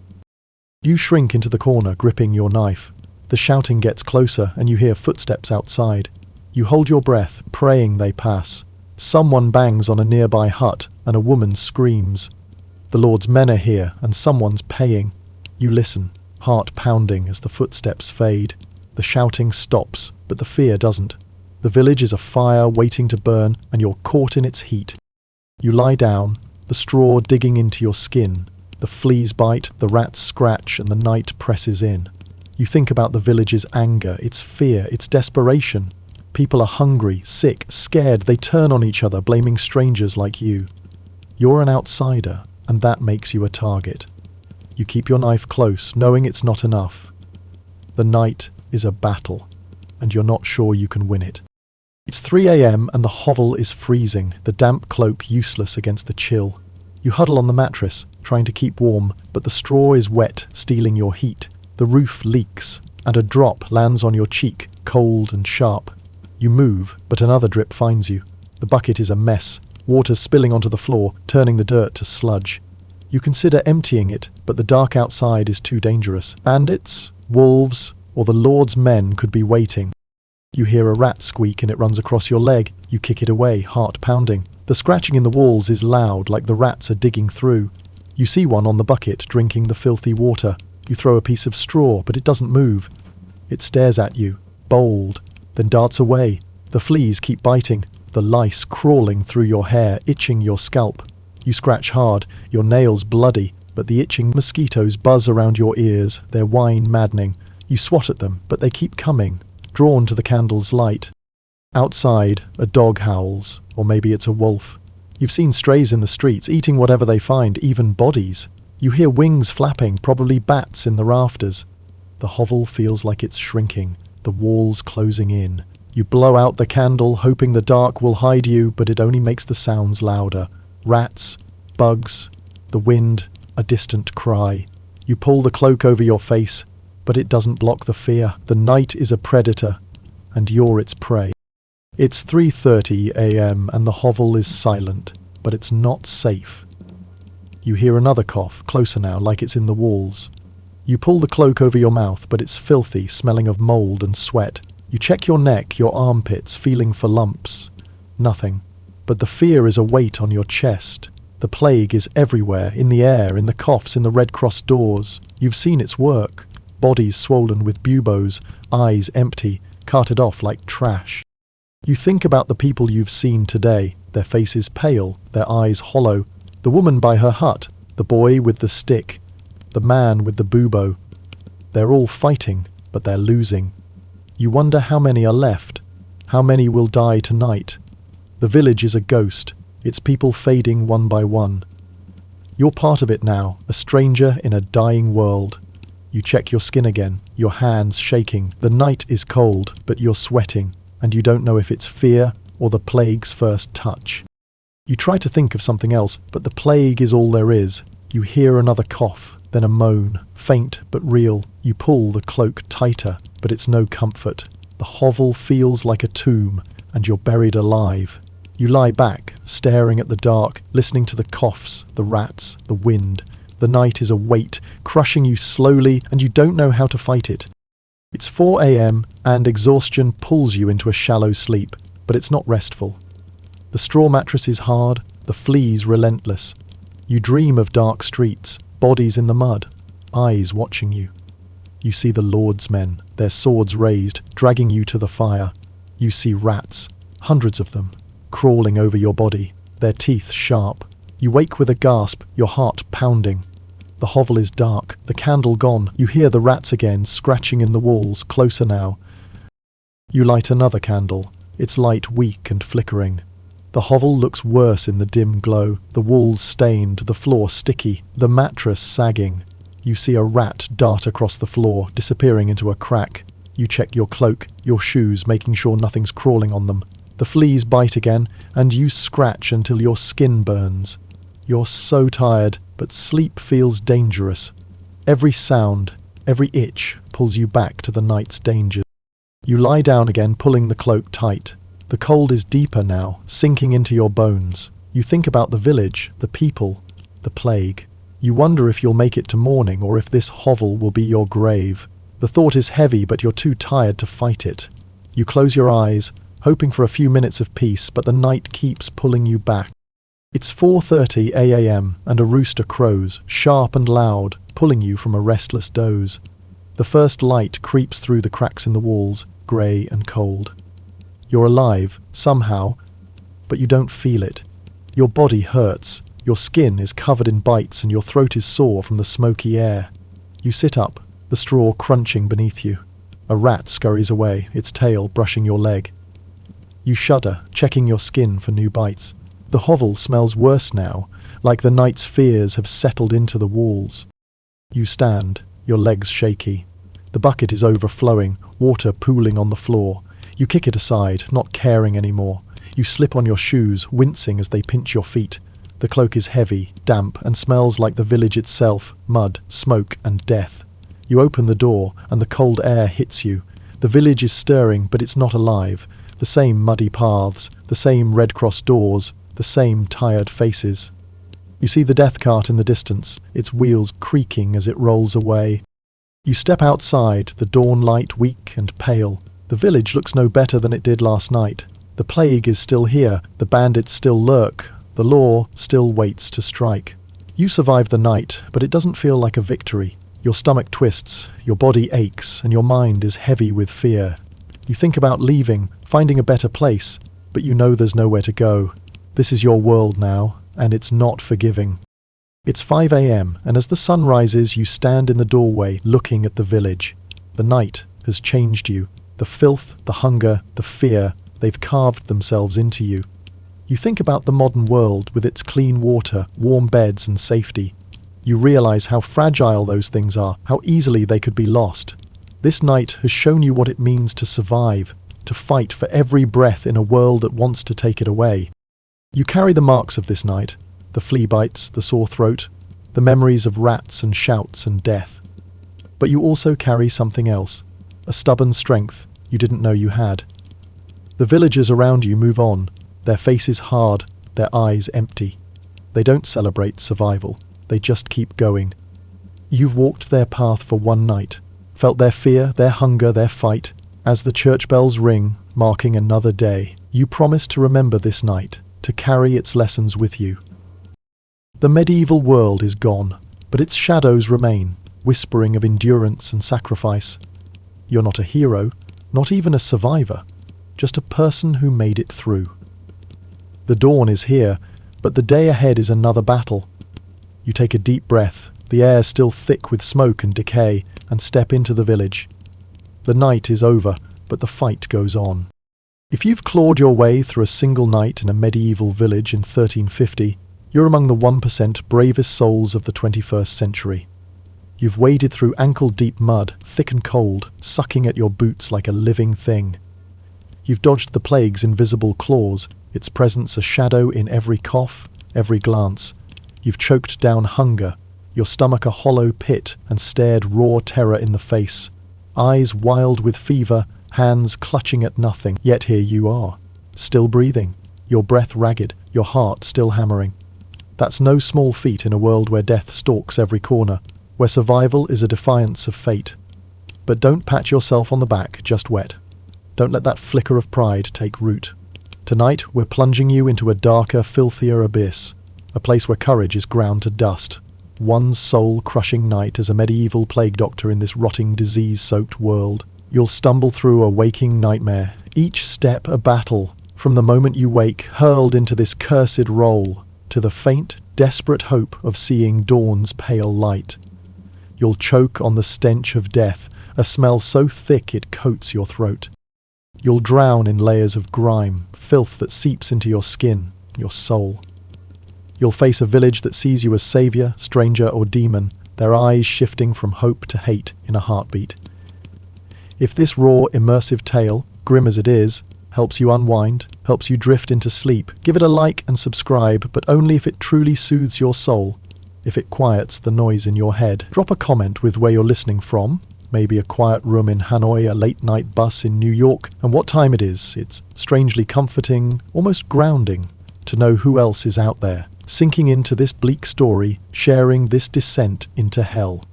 A: You shrink into the corner, gripping your knife. The shouting gets closer, and you hear footsteps outside. You hold your breath, praying they pass. Someone bangs on a nearby hut, and a woman screams. The Lord's men are here, and someone's paying. You listen, heart pounding as the footsteps fade. The shouting stops, but the fear doesn't. The village is a fire waiting to burn, and you're caught in its heat. You lie down, the straw digging into your skin. The fleas bite, the rats scratch, and the night presses in. You think about the village's anger, its fear, its desperation. People are hungry, sick, scared. They turn on each other, blaming strangers like you. You're an outsider, and that makes you a target. You keep your knife close, knowing it's not enough. The night is a battle, and you're not sure you can win it. It's 3 a.m. and the hovel is freezing, the damp cloak useless against the chill. You huddle on the mattress, trying to keep warm, but the straw is wet, stealing your heat. The roof leaks, and a drop lands on your cheek, cold and sharp. You move, but another drip finds you. The bucket is a mess, water spilling onto the floor, turning the dirt to sludge. You consider emptying it, but the dark outside is too dangerous. Bandits, wolves, or the Lord's men could be waiting. You hear a rat squeak and it runs across your leg. You kick it away, heart pounding. The scratching in the walls is loud, like the rats are digging through. You see one on the bucket, drinking the filthy water. You throw a piece of straw, but it doesn't move. It stares at you, bold, then darts away. The fleas keep biting, the lice crawling through your hair, itching your scalp. You scratch hard, your nails bloody, but the itching mosquitoes buzz around your ears, their whine maddening. You swat at them, but they keep coming, drawn to the candle's light. Outside, a dog howls, or maybe it's a wolf. You've seen strays in the streets, eating whatever they find, even bodies. You hear wings flapping, probably bats in the rafters. The hovel feels like it's shrinking, the walls closing in. You blow out the candle, hoping the dark will hide you, but it only makes the sounds louder. Rats, bugs, the wind, a distant cry. You pull the cloak over your face, but it doesn't block the fear. The night is a predator, and you're its prey. It's 3:30 a.m. and the hovel is silent, but it's not safe. You hear another cough, closer now, like it's in the walls. You pull the cloak over your mouth, but it's filthy, smelling of mould and sweat. You check your neck, your armpits, feeling for lumps. Nothing. But the fear is a weight on your chest. The plague is everywhere, in the air, in the coughs, in the Red Cross doors. You've seen its work. Bodies swollen with buboes, eyes empty, carted off like trash. You think about the people you've seen today, their faces pale, their eyes hollow. The woman by her hut, the boy with the stick, the man with the bubo. They're all fighting, but they're losing. You wonder how many are left, how many will die tonight. The village is a ghost, its people fading one by one. You're part of it now, a stranger in a dying world. You check your skin again, your hands shaking. The night is cold, but you're sweating, and you don't know if it's fear or the plague's first touch. You try to think of something else, but the plague is all there is. You hear another cough, then a moan, faint but real. You pull the cloak tighter, but it's no comfort. The hovel feels like a tomb, and you're buried alive. You lie back, staring at the dark, listening to the coughs, the rats, the wind. The night is a weight, crushing you slowly, and you don't know how to fight it. It's 4 a.m., and exhaustion pulls you into a shallow sleep, but it's not restful. The straw mattress is hard, the fleas relentless. You dream of dark streets, bodies in the mud, eyes watching you. You see the Lord's men, their swords raised, dragging you to the fire. You see rats, hundreds of them, crawling over your body, their teeth sharp. You wake with a gasp, your heart pounding. The hovel is dark, the candle gone. You hear the rats again, scratching in the walls, closer now. You light another candle, its light weak and flickering. The hovel looks worse in the dim glow, the walls stained, the floor sticky, the mattress sagging. You see a rat dart across the floor, disappearing into a crack. You check your cloak, your shoes, making sure nothing's crawling on them. The fleas bite again, and you scratch until your skin burns. You're so tired, but sleep feels dangerous. Every sound, every itch pulls you back to the night's dangers. You lie down again, pulling the cloak tight. The cold is deeper now, sinking into your bones. You think about the village, the people, the plague. You wonder if you'll make it to morning or if this hovel will be your grave. The thought is heavy, but you're too tired to fight it. You close your eyes, hoping for a few minutes of peace, but the night keeps pulling you back. It's 4:30 a.m. and a rooster crows, sharp and loud, pulling you from a restless doze. The first light creeps through the cracks in the walls, grey and cold. You're alive, somehow, but you don't feel it. Your body hurts, your skin is covered in bites and your throat is sore from the smoky air. You sit up, the straw crunching beneath you. A rat scurries away, its tail brushing your leg. You shudder, checking your skin for new bites. The hovel smells worse now, like the night's fears have settled into the walls. You stand, your legs shaky. The bucket is overflowing, water pooling on the floor. You kick it aside, not caring anymore. You slip on your shoes, wincing as they pinch your feet. The cloak is heavy, damp, and smells like the village itself, mud, smoke, and death. You open the door, and the cold air hits you. The village is stirring, but it's not alive. The same muddy paths, the same Red Cross doors, the same tired faces. You see the death cart in the distance, its wheels creaking as it rolls away. You step outside, the dawn light weak and pale. The village looks no better than it did last night. The plague is still here, the bandits still lurk, the law still waits to strike. You survive the night, but it doesn't feel like a victory. Your stomach twists, your body aches, and your mind is heavy with fear. You think about leaving, finding a better place, but you know there's nowhere to go. This is your world now, and it's not forgiving. It's 5 a.m., and as the sun rises, you stand in the doorway looking at the village. The night has changed you. The filth, the hunger, the fear, they've carved themselves into you. You think about the modern world with its clean water, warm beds and safety. You realize how fragile those things are, how easily they could be lost. This night has shown you what it means to survive, to fight for every breath in a world that wants to take it away. You carry the marks of this night, the flea bites, the sore throat, the memories of rats and shouts and death. But you also carry something else, a stubborn strength you didn't know you had. The villagers around you move on, their faces hard, their eyes empty. They don't celebrate survival, they just keep going. You've walked their path for one night, felt their fear, their hunger, their fight. As the church bells ring, marking another day, you promise to remember this night, to carry its lessons with you. The medieval world is gone, but its shadows remain, whispering of endurance and sacrifice. You're not a hero, not even a survivor, just a person who made it through. The dawn is here, but the day ahead is another battle. You take a deep breath, the air still thick with smoke and decay, and step into the village. The night is over, but the fight goes on. If you've clawed your way through a single night in a medieval village in 1350, you're among the 1% bravest souls of the 21st century. You've waded through ankle-deep mud, thick and cold, sucking at your boots like a living thing. You've dodged the plague's invisible claws, its presence a shadow in every cough, every glance. You've choked down hunger, your stomach a hollow pit, and stared raw terror in the face. Eyes wild with fever, hands clutching at nothing, yet here you are, still breathing, your breath ragged, your heart still hammering. That's no small feat in a world where death stalks every corner, where survival is a defiance of fate. But don't pat yourself on the back just wet. Don't let that flicker of pride take root. Tonight we're plunging you into a darker, filthier abyss, a place where courage is ground to dust. One soul-crushing night as a medieval plague doctor in this rotting, disease-soaked world. You'll stumble through a waking nightmare, each step a battle, from the moment you wake, hurled into this cursed role, to the faint, desperate hope of seeing dawn's pale light. You'll choke on the stench of death, a smell so thick it coats your throat. You'll drown in layers of grime, filth that seeps into your skin, your soul. You'll face a village that sees you as savior, stranger or demon, their eyes shifting from hope to hate in a heartbeat. If this raw, immersive tale, grim as it is, helps you unwind, helps you drift into sleep, give it a like and subscribe, but only if it truly soothes your soul, if it quiets the noise in your head. Drop a comment with where you're listening from, maybe a quiet room in Hanoi, a late-night bus in New York, and what time it is. It's strangely comforting, almost grounding, to know who else is out there, sinking into this bleak story, sharing this descent into hell.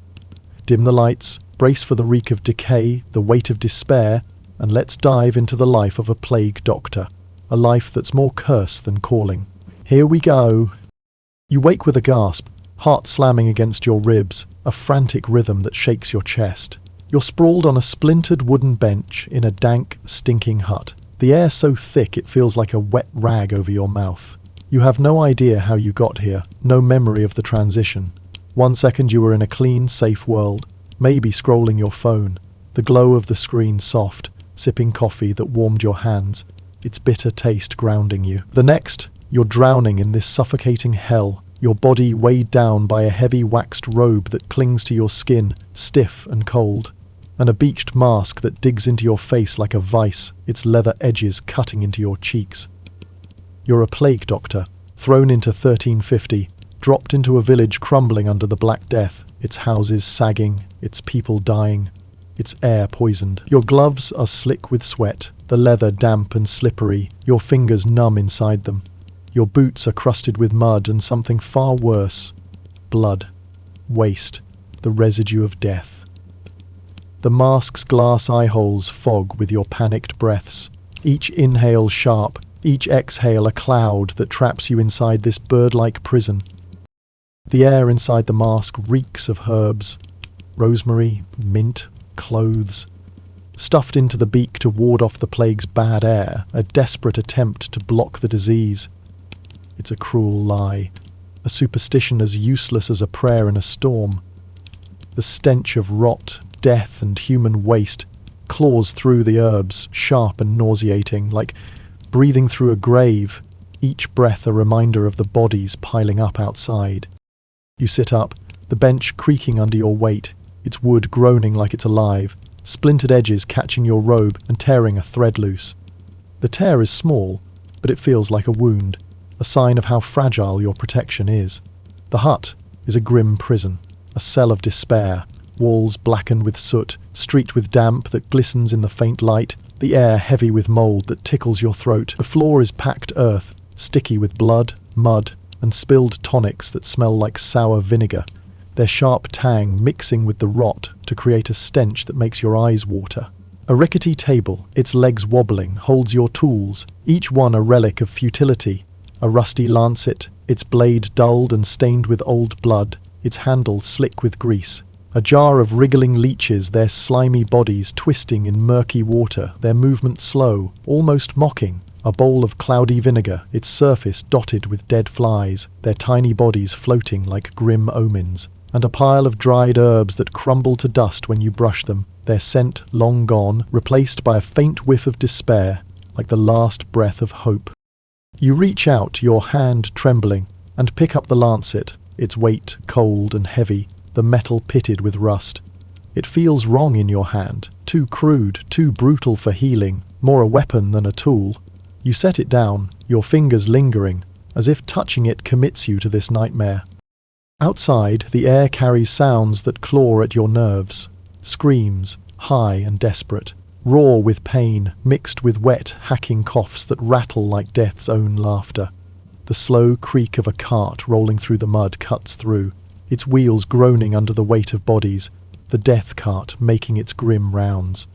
A: Dim the lights, brace for the reek of decay, the weight of despair, and let's dive into the life of a plague doctor, a life that's more curse than calling. Here we go. You wake with a gasp, heart slamming against your ribs, a frantic rhythm that shakes your chest. You're sprawled on a splintered wooden bench in a dank, stinking hut. The air so thick it feels like a wet rag over your mouth. You have no idea how you got here, no memory of the transition. 1 second you were in a clean, safe world, maybe scrolling your phone, the glow of the screen soft, sipping coffee that warmed your hands, its bitter taste grounding you. The next, you're drowning in this suffocating hell, your body weighed down by a heavy waxed robe that clings to your skin, stiff and cold, and a beached mask that digs into your face like a vice, its leather edges cutting into your cheeks. You're a plague doctor, thrown into 1350, dropped into a village crumbling under the Black Death, its houses sagging, its people dying, its air poisoned. Your gloves are slick with sweat, the leather damp and slippery, your fingers numb inside them. Your boots are crusted with mud and something far worse. Blood. Waste. The residue of death. The mask's glass eye holes fog with your panicked breaths. Each inhale sharp, each exhale a cloud that traps you inside this bird-like prison. The air inside the mask reeks of herbs, rosemary, mint, cloves. Stuffed into the beak to ward off the plague's bad air, a desperate attempt to block the disease. It's a cruel lie, a superstition as useless as a prayer in a storm. The stench of rot, death and human waste claws through the herbs, sharp and nauseating, like breathing through a grave, each breath a reminder of the bodies piling up outside. You sit up, the bench creaking under your weight, its wood groaning like it's alive, splintered edges catching your robe and tearing a thread loose. The tear is small, but it feels like a wound, a sign of how fragile your protection is. The hut is a grim prison, a cell of despair, walls blackened with soot, streaked with damp that glistens in the faint light, the air heavy with mould that tickles your throat. The floor is packed earth, sticky with blood, mud, and spilled tonics that smell like sour vinegar, their sharp tang mixing with the rot to create a stench that makes your eyes water. A rickety table, its legs wobbling, holds your tools, each one a relic of futility. A rusty lancet, its blade dulled and stained with old blood, its handle slick with grease. A jar of wriggling leeches, their slimy bodies twisting in murky water, their movement slow, almost mocking. A bowl of cloudy vinegar, its surface dotted with dead flies, their tiny bodies floating like grim omens. And a pile of dried herbs that crumble to dust when you brush them, their scent long gone, replaced by a faint whiff of despair, like the last breath of hope. You reach out, your hand trembling, and pick up the lancet, its weight cold and heavy, the metal pitted with rust. It feels wrong in your hand, too crude, too brutal for healing, more a weapon than a tool. You set it down, your fingers lingering, as if touching it commits you to this nightmare. Outside, the air carries sounds that claw at your nerves, screams, high and desperate, raw with pain, mixed with wet, hacking coughs that rattle like death's own laughter. The slow creak of a cart rolling through the mud cuts through, its wheels groaning under the weight of bodies, the death cart making its grim rounds.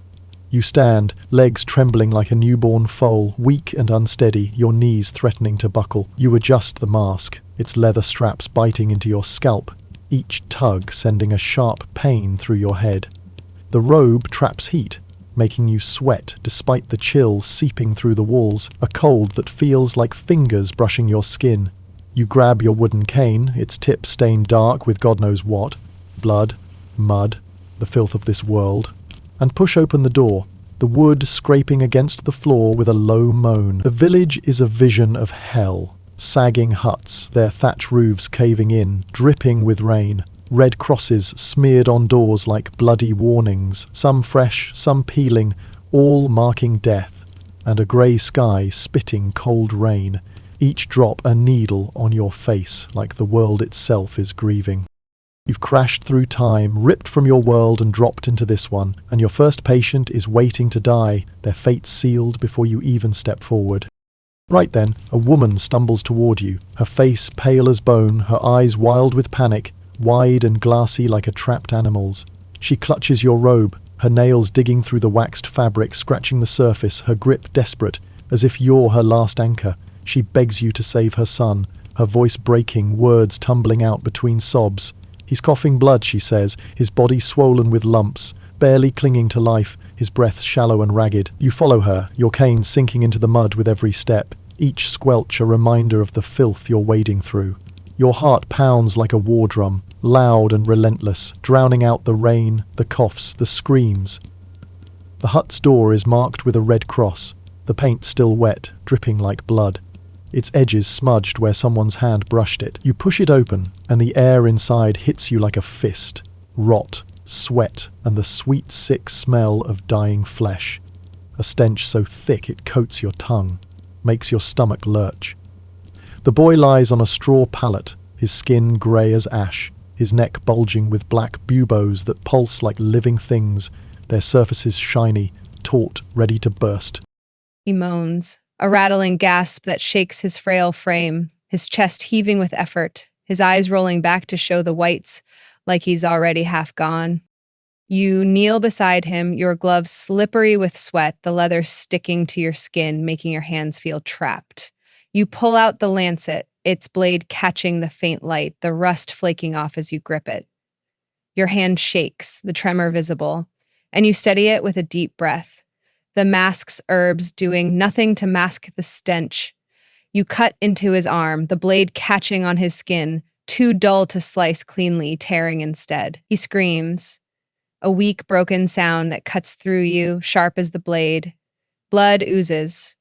A: You stand, legs trembling like a newborn foal, weak and unsteady, your knees threatening to buckle. You adjust the mask, its leather straps biting into your scalp, each tug sending a sharp pain through your head. The robe traps heat, making you sweat despite the chill seeping through the walls, a cold that feels like fingers brushing your skin. You grab your wooden cane, its tip stained dark with God knows what, blood, mud, the filth of this world, and push open the door, the wood scraping against the floor with a low moan. The village is a vision of hell. Sagging huts, their thatch roofs caving in, dripping with rain. Red crosses smeared on doors like bloody warnings, some fresh, some peeling, all marking death, and a grey sky spitting cold rain, each drop a needle on your face like the world itself is grieving. You've crashed through time, ripped from your world and dropped into this one, and your first patient is waiting to die, their fate sealed before you even step forward. Right then, a woman stumbles toward you, her face pale as bone, her eyes wild with panic, wide and glassy like a trapped animal's. She clutches your robe, her nails digging through the waxed fabric, scratching the surface, her grip desperate, as if you're her last anchor. She begs you to save her son, her voice breaking, words tumbling out between sobs. He's coughing blood, she says, his body swollen with lumps, barely clinging to life, his breath shallow and ragged. You follow her, your cane sinking into the mud with every step, each squelch a reminder of the filth you're wading through. Your heart pounds like a war drum, loud and relentless, drowning out the rain, the coughs, the screams. The hut's door is marked with a red cross, the paint still wet, dripping like blood. Its edges smudged where someone's hand brushed it. You push it open, and the air inside hits you like a fist. Rot, sweat, and the sweet, sick smell of dying flesh. A stench so thick it coats your tongue, makes your stomach lurch. The boy lies on a straw pallet, his skin grey as ash, his neck bulging with black buboes that pulse like living things, their surfaces shiny, taut, ready to burst.
B: He moans, a rattling gasp that shakes his frail frame, his chest heaving with effort, his eyes rolling back to show the whites, like he's already half gone. You kneel beside him, your gloves slippery with sweat, the leather sticking to your skin, making your hands feel trapped. You pull out the lancet, its blade catching the faint light, the rust flaking off as you grip it. Your hand shakes, the tremor visible, and you steady it with a deep breath. The mask's herbs doing nothing to mask the stench. You cut into his arm, the blade catching on his skin, too dull to slice cleanly, tearing instead. He screams, a weak, broken sound that cuts through you, sharp as the blade. Blood oozes,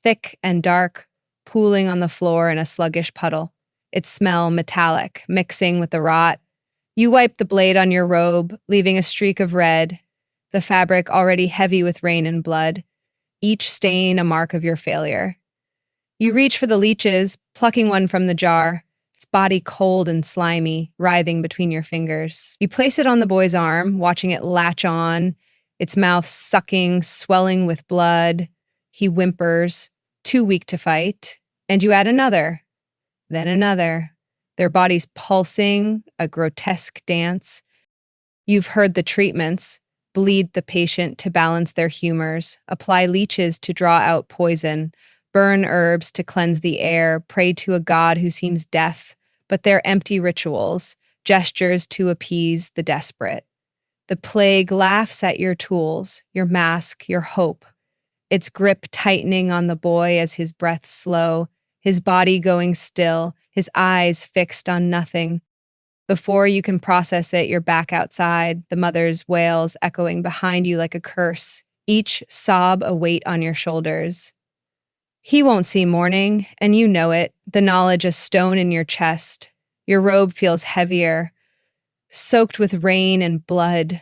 B: thick and dark, pooling on the floor in a sluggish puddle. Its smell metallic, mixing with the rot. You wipe the blade on your robe, leaving a streak of red, the fabric already heavy with rain and blood, each stain a mark of your failure. You reach for the leeches, plucking one from the jar, its body cold and slimy, writhing between your fingers. You place it on the boy's arm, watching it latch on, its mouth sucking, swelling with blood. He whimpers, too weak to fight, and you add another, then another, their bodies pulsing, a grotesque dance. You've heard the treatments, bleed the patient to balance their humors, apply leeches to draw out poison, burn herbs to cleanse the air, pray to a god who seems deaf, but they're empty rituals, gestures to appease the desperate. The plague laughs at your tools, your mask, your hope, its grip tightening on the boy as his breath slow, his body going still, his eyes fixed on nothing. Before you can process it, you're back outside, the mother's wails echoing behind you like a curse, each sob a weight on your shoulders. He won't see morning, and you know it, the knowledge a stone in your chest. Your robe feels heavier, soaked with rain and blood,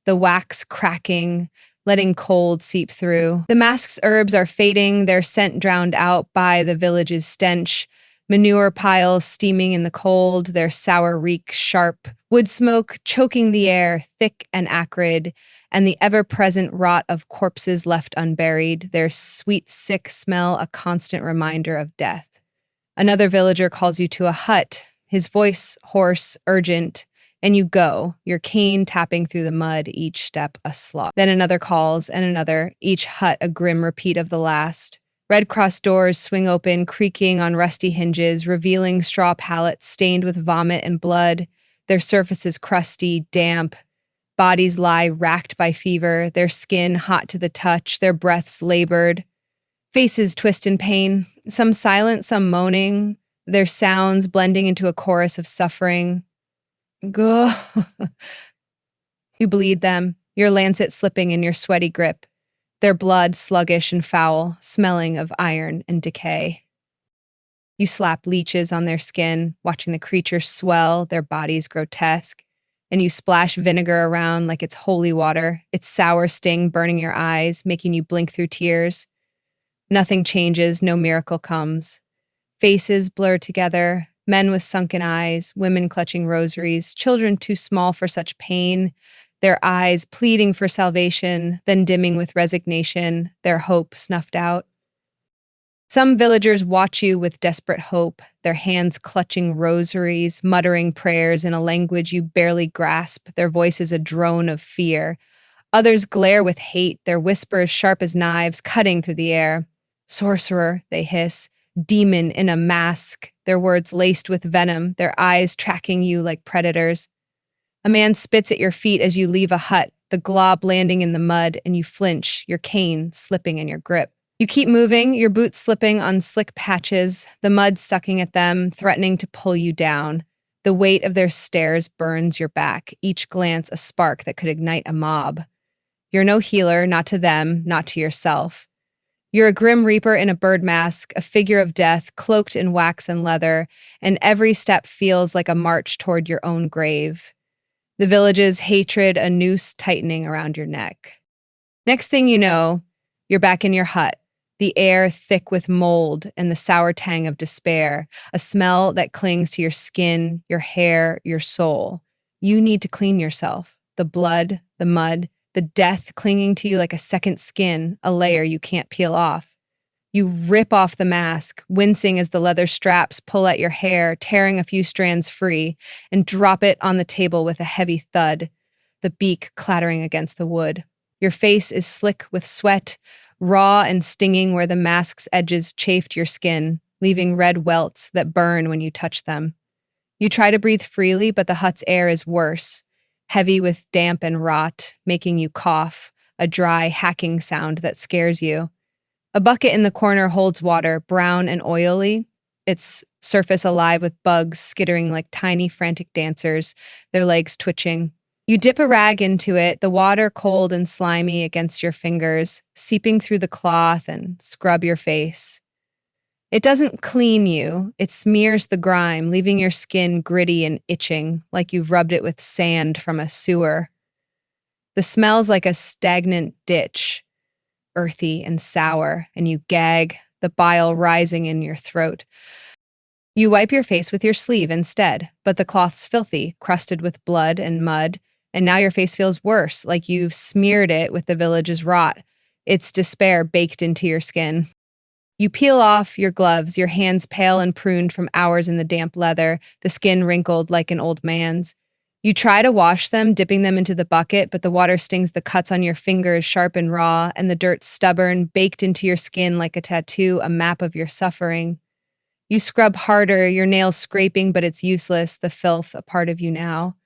B: the wax cracking, letting cold seep through. The mask's herbs are fading, their scent drowned out by the village's stench. Manure piles steaming in the cold, their sour reek sharp. Wood smoke choking the air, thick and acrid, and the ever-present rot of corpses left unburied, their sweet, sick smell a constant reminder of death. Another villager calls you to a hut, his voice hoarse, urgent, and you go, your cane tapping through the mud, each step a slog. Then another calls, and another, each hut a grim repeat of the last. Red Cross doors swing open, creaking on rusty hinges, revealing straw pallets stained with vomit and blood, their surfaces crusty, damp. Bodies lie racked by fever, their skin hot to the touch, their breaths labored. Faces twist in pain, some silent, some moaning, their sounds blending into a chorus of suffering. Go. You bleed them, your lancet slipping in your sweaty grip, their blood sluggish and foul, smelling of iron and decay. You slap leeches on their skin, watching the creatures swell, their bodies grotesque, and you splash vinegar around like it's holy water, its sour sting burning your eyes, making you blink through tears. Nothing changes, no miracle comes. Faces blur together, men with sunken eyes, women clutching rosaries, children too small for such pain, their eyes pleading for salvation, then dimming with resignation, their hope snuffed out. Some villagers watch you with desperate hope, their hands clutching rosaries, muttering prayers in a language you barely grasp, their voices a drone of fear. Others glare with hate, their whispers sharp as knives, cutting through the air. Sorcerer, they hiss, demon in a mask, their words laced with venom, their eyes tracking you like predators. A man spits at your feet as you leave a hut, the glob landing in the mud, and you flinch, your cane slipping in your grip. You keep moving, your boots slipping on slick patches, the mud sucking at them, threatening to pull you down. The weight of their stares burns your back, each glance a spark that could ignite a mob. You're no healer, not to them, not to yourself. You're a grim reaper in a bird mask, a figure of death, cloaked in wax and leather, and every step feels like a march toward your own grave. The village's hatred a noose tightening around your neck. Next thing you know, you're back in your hut, the air thick with mold and the sour tang of despair, a smell that clings to your skin, your hair, your soul. You need to clean yourself. The blood, the mud, the death clinging to you like a second skin, a layer you can't peel off. You rip off the mask, wincing as the leather straps pull at your hair, tearing a few strands free, and drop it on the table with a heavy thud. the beak clattering against the wood. Your face is slick with sweat, raw and stinging where the mask's edges chafed your skin, leaving red welts that burn when you touch them. You try to breathe freely, but the hut's air is worse, heavy with damp and rot, making you cough, a dry, hacking sound that scares you. A bucket in the corner holds water, brown and oily, its surface alive with bugs skittering like tiny, frantic dancers, their legs twitching. You dip a rag into it, the water cold and slimy against your fingers, seeping through the cloth and scrub your face. It doesn't clean you, it smears the grime, leaving your skin gritty and itching, like you've rubbed it with sand from a sewer. The smell's like a stagnant ditch, earthy and sour, and you gag, the bile rising in your throat. You wipe your face with your sleeve instead, but the cloth's filthy, crusted with blood and mud, and now your face feels worse, like you've smeared it with the village's rot, its despair baked into your skin. You peel off your gloves, your hands pale and pruned from hours in the damp leather, the skin wrinkled like an old man's. You try to wash them, dipping them into the bucket, but the water stings the cuts on your fingers sharp and raw, and the dirt stubborn, baked into your skin like a tattoo, a map of your suffering. You scrub harder, your nails scraping, but it's useless, the filth a part of you now.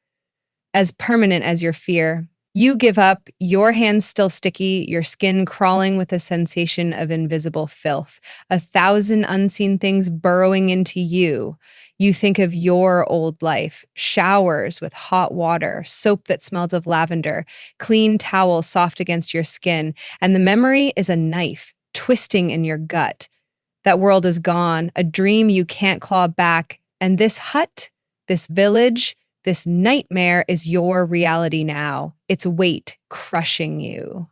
B: As permanent as your fear. You give up, your hands still sticky, your skin crawling with a sensation of invisible filth, 1,000 unseen things burrowing into you. You think of your old life, showers with hot water, soap that smells of lavender, clean towels soft against your skin, and the memory is a knife twisting in your gut. That world is gone, a dream you can't claw back, and this hut, this village, this nightmare is your reality now, its weight crushing you.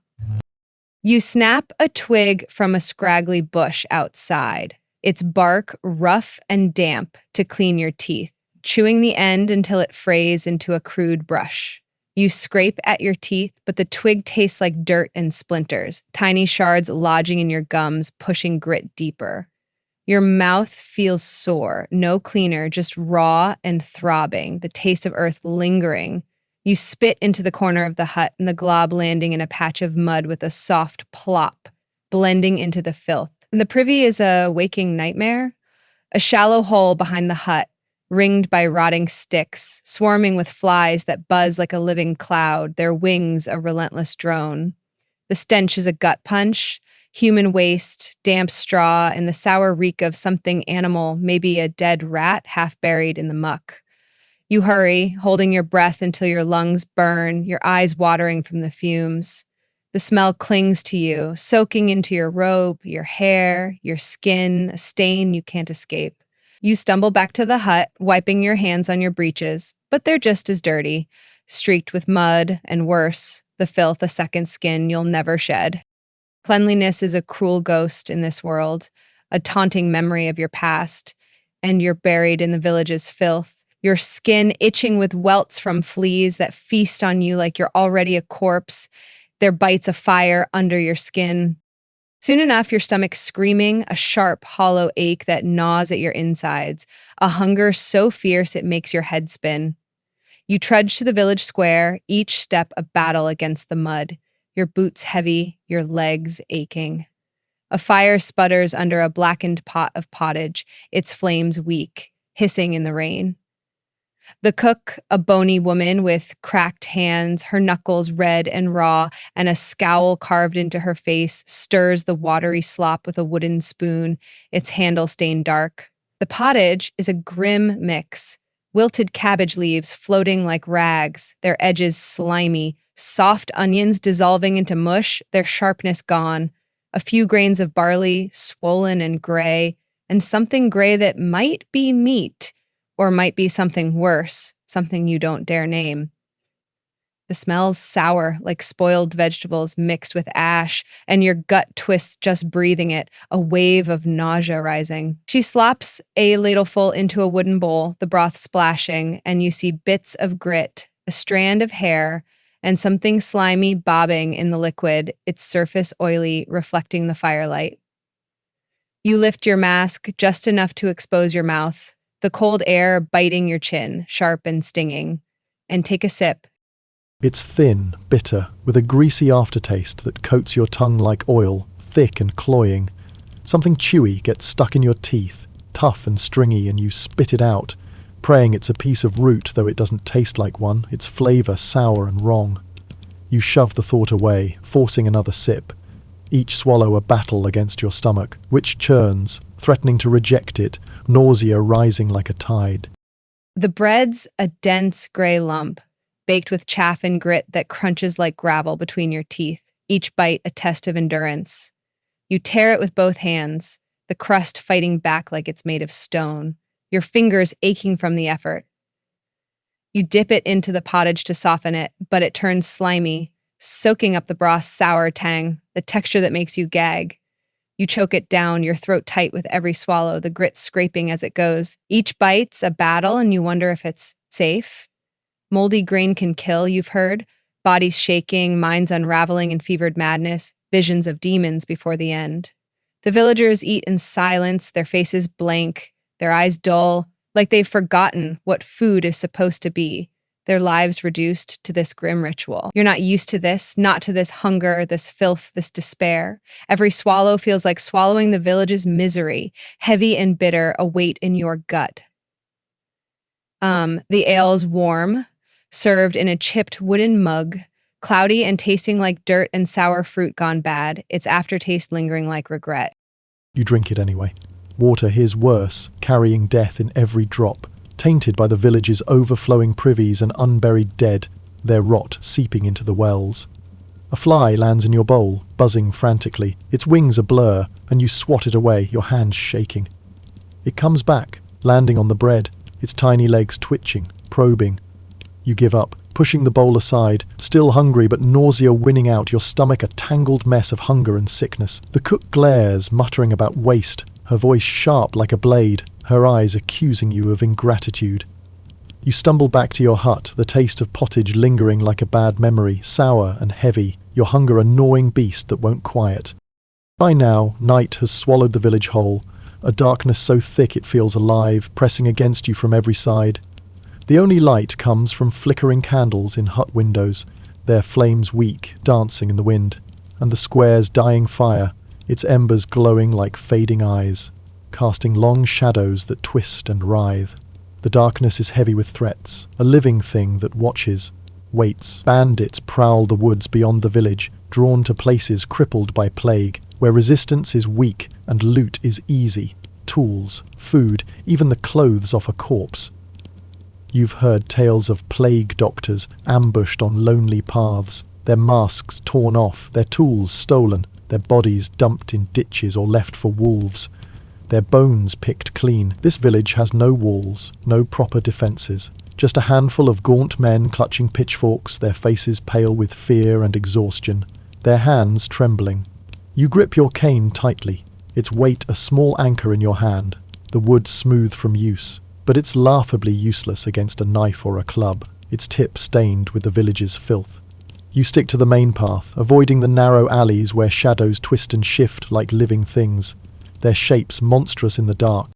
B: You snap a twig from a scraggly bush outside, its bark rough and damp to clean your teeth, chewing the end until it frays into a crude brush. You scrape at your teeth, but the twig tastes like dirt and splinters, tiny shards lodging in your gums, pushing grit deeper. Your mouth feels sore, no cleaner, just raw and throbbing, the taste of earth lingering. You spit into the corner of the hut, and the glob landing in a patch of mud with a soft plop, blending into the filth. And the privy is a waking nightmare, a shallow hole behind the hut, ringed by rotting sticks, swarming with flies that buzz like a living cloud, their wings a relentless drone. The stench is a gut punch, human waste, damp straw, and the sour reek of something animal, maybe a dead rat half buried in the muck. You hurry, holding your breath until your lungs burn, your eyes watering from the fumes. The smell clings to you, soaking into your robe, your hair, your skin, a stain you can't escape. You stumble back to the hut, wiping your hands on your breeches, but they're just as dirty, streaked with mud, and worse, the filth a second skin you'll never shed. Cleanliness is a cruel ghost in this world, a taunting memory of your past, and you're buried in the village's filth, your skin itching with welts from fleas that feast on you like you're already a corpse, their bites of fire under your skin. Soon enough, your stomach screaming, a sharp, hollow ache that gnaws at your insides, a hunger so fierce it makes your head spin. You trudge to the village square, each step a battle against the mud, your boots heavy, your legs aching. A fire sputters under a blackened pot of pottage, its flames weak, hissing in the rain. The cook, a bony woman with cracked hands, her knuckles red and raw, and a scowl carved into her face, stirs the watery slop with a wooden spoon, its handle stained dark. The pottage is a grim mix, wilted cabbage leaves floating like rags, their edges slimy, soft onions dissolving into mush, their sharpness gone, a few grains of barley, swollen and gray, and something gray that might be meat, or might be something worse, something you don't dare name. The smell's sour, like spoiled vegetables mixed with ash, and your gut twists just breathing it, a wave of nausea rising. She slops a ladleful into a wooden bowl, the broth splashing, and you see bits of grit, a strand of hair, and something slimy bobbing in the liquid, its surface oily, reflecting the firelight. You lift your mask just enough to expose your mouth, the cold air biting your chin, sharp and stinging, and take a sip.
A: It's thin, bitter, with a greasy aftertaste that coats your tongue like oil, thick and cloying. Something chewy gets stuck in your teeth, tough and stringy, and you spit it out, praying it's a piece of root, though it doesn't taste like one, its flavour sour and wrong. You shove the thought away, forcing another sip, each swallow a battle against your stomach, which churns, threatening to reject it, nausea rising like a tide.
B: The bread's a dense gray lump, baked with chaff and grit that crunches like gravel between your teeth, each bite a test of endurance. You tear it with both hands, the crust fighting back like it's made of stone, your fingers aching from the effort. You dip it into the pottage to soften it, but it turns slimy, soaking up the broth's sour tang, the texture that makes you gag. You choke it down, your throat tight with every swallow, the grit scraping as it goes. Each bite's a battle, and you wonder if it's safe. Moldy grain can kill, you've heard. Bodies shaking, minds unraveling in fevered madness, visions of demons before the end. The villagers eat in silence, their faces blank, their eyes dull, like they've forgotten what food is supposed to be. Their lives reduced to this grim ritual. You're not used to this, not to this hunger, this filth, this despair. Every swallow feels like swallowing the village's misery, heavy and bitter, a weight in your gut. The ale's warm, served in a chipped wooden mug, cloudy and tasting like dirt and sour fruit gone bad, its aftertaste lingering like regret.
A: You drink it anyway. Water here's worse, carrying death in every drop, tainted by the village's overflowing privies and unburied dead, their rot seeping into the wells. A fly lands in your bowl, buzzing frantically, its wings a blur, and you swat it away, your hands shaking. It comes back, landing on the bread, its tiny legs twitching, probing. You give up, pushing the bowl aside, still hungry but nausea winning out, your stomach a tangled mess of hunger and sickness. The cook glares, muttering about waste, her voice sharp like a blade, her eyes accusing you of ingratitude. You stumble back to your hut, the taste of pottage lingering like a bad memory, sour and heavy, your hunger a gnawing beast that won't quiet. By now, night has swallowed the village whole, a darkness so thick it feels alive, pressing against you from every side. The only light comes from flickering candles in hut windows, their flames weak, dancing in the wind, and the square's dying fire, its embers glowing like fading eyes, casting long shadows that twist and writhe. The darkness is heavy with threats, a living thing that watches, waits. Bandits prowl the woods beyond the village, drawn to places crippled by plague, where resistance is weak and loot is easy. Tools, food, even the clothes off a corpse. You've heard tales of plague doctors ambushed on lonely paths, their masks torn off, their tools stolen, their bodies dumped in ditches or left for wolves, their bones picked clean. This village has no walls, no proper defences, just a handful of gaunt men clutching pitchforks, their faces pale with fear and exhaustion, their hands trembling. You grip your cane tightly, its weight a small anchor in your hand, the wood smooth from use, but it's laughably useless against a knife or a club, its tip stained with the village's filth. You stick to the main path, avoiding the narrow alleys where shadows twist and shift like living things, their shapes monstrous in the dark.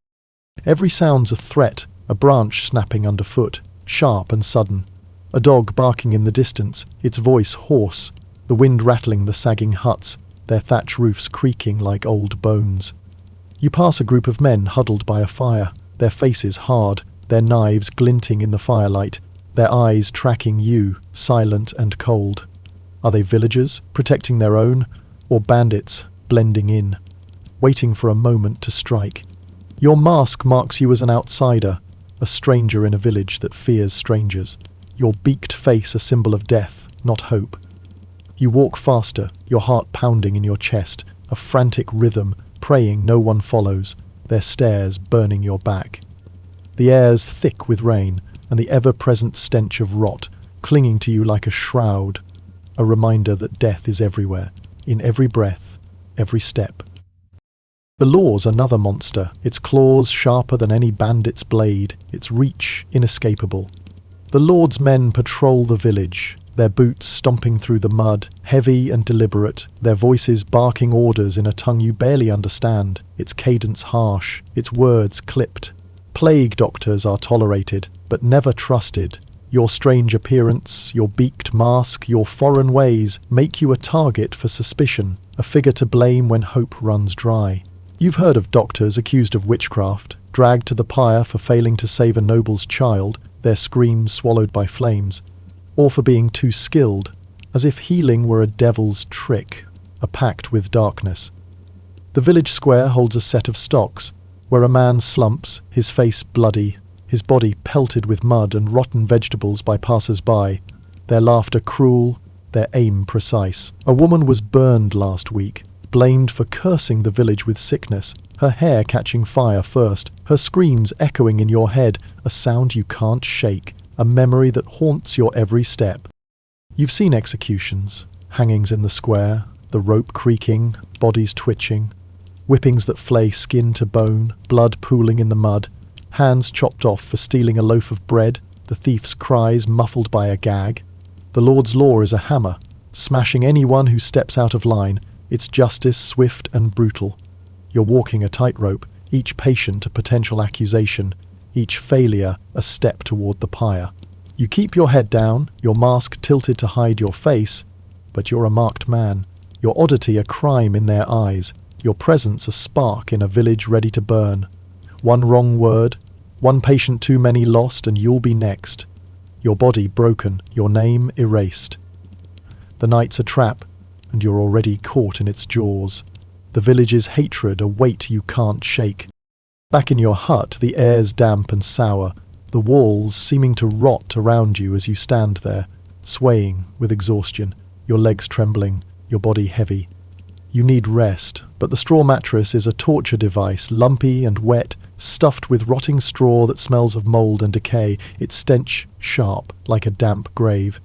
A: Every sound's a threat, a branch snapping underfoot, sharp and sudden. A dog barking in the distance, its voice hoarse, the wind rattling the sagging huts, their thatch roofs creaking like old bones. You pass a group of men huddled by a fire, their faces hard, their knives glinting in the firelight, their eyes tracking you, silent and cold. Are they villagers, protecting their own, or bandits, blending in, waiting for a moment to strike? Your mask marks you as an outsider, a stranger in a village that fears strangers. Your beaked face a symbol of death, not hope. You walk faster, your heart pounding in your chest, a frantic rhythm, praying no one follows, their stares burning your back. The air's thick with rain, and the ever-present stench of rot, clinging to you like a shroud, a reminder that death is everywhere, in every breath, every step. The law's another monster, its claws sharper than any bandit's blade, its reach inescapable. The Lord's men patrol the village, their boots stomping through the mud, heavy and deliberate, their voices barking orders in a tongue you barely understand, its cadence harsh, its words clipped. Plague doctors are tolerated, but never trusted. Your strange appearance, your beaked mask, your foreign ways make you a target for suspicion, a figure to blame when hope runs dry. You've heard of doctors accused of witchcraft, dragged to the pyre for failing to save a noble's child, their screams swallowed by flames, or for being too skilled, as if healing were a devil's trick, a pact with darkness. The village square holds a set of stocks, where a man slumps, his face bloody, his body pelted with mud and rotten vegetables by passers-by, their laughter cruel, their aim precise. A woman was burned last week, blamed for cursing the village with sickness, her hair catching fire first, her screams echoing in your head, a sound you can't shake, a memory that haunts your every step. You've seen executions, hangings in the square, the rope creaking, bodies twitching, whippings that flay skin to bone, blood pooling in the mud, hands chopped off for stealing a loaf of bread, the thief's cries muffled by a gag. The Lord's law is a hammer, smashing anyone who steps out of line, its justice swift and brutal. You're walking a tightrope, each patient a potential accusation, each failure a step toward the pyre. You keep your head down, your mask tilted to hide your face, but you're a marked man, your oddity a crime in their eyes, your presence a spark in a village ready to burn. One wrong word, one patient too many lost, and you'll be next. Your body broken, your name erased. The night's a trap, and you're already caught in its jaws. The village's hatred a weight you can't shake. Back in your hut, the air's damp and sour, the walls seeming to rot around you as you stand there, swaying with exhaustion, your legs trembling, your body heavy. You need rest, but the straw mattress is a torture device, lumpy and wet, stuffed with rotting straw that smells of mould and decay, its stench sharp like a damp grave.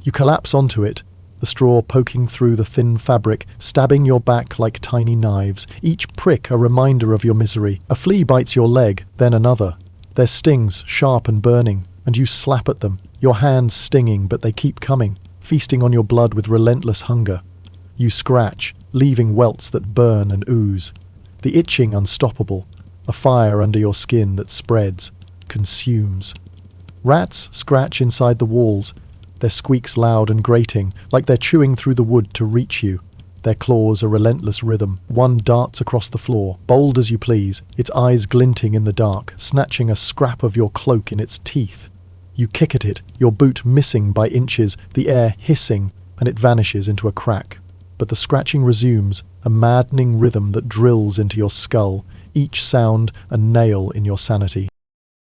A: You collapse onto it, the straw poking through the thin fabric, stabbing your back like tiny knives, each prick a reminder of your misery. A flea bites your leg, then another. Their stings sharp and burning, and you slap at them, your hands stinging, but they keep coming, feasting on your blood with relentless hunger. You scratch, leaving welts that burn and ooze. The itching unstoppable, a fire under your skin that spreads, consumes. Rats scratch inside the walls, their squeaks loud and grating, like they're chewing through the wood to reach you. Their claws a relentless rhythm. One darts across the floor, bold as you please, its eyes glinting in the dark, snatching a scrap of your cloak in its teeth. You kick at it, your boot missing by inches, the air hissing, and it vanishes into a crack. But the scratching resumes, a maddening rhythm that drills into your skull, each sound a nail in your sanity.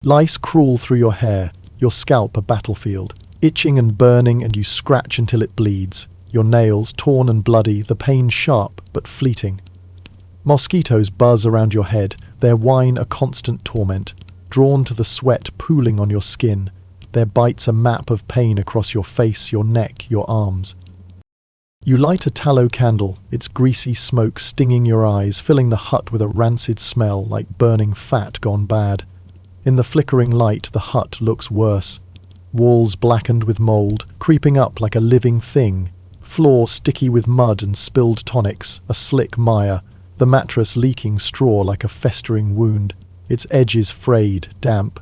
A: Lice crawl through your hair, your scalp a battlefield, itching and burning, and you scratch until it bleeds, your nails torn and bloody, the pain sharp but fleeting. Mosquitoes buzz around your head, their whine a constant torment, drawn to the sweat pooling on your skin, their bites a map of pain across your face, your neck, your arms. You light a tallow candle, its greasy smoke stinging your eyes, filling the hut with a rancid smell like burning fat gone bad. In the flickering light, the hut looks worse. Walls blackened with mould, creeping up like a living thing. Floor sticky with mud and spilled tonics, a slick mire. The mattress leaking straw like a festering wound. Its edges frayed, damp.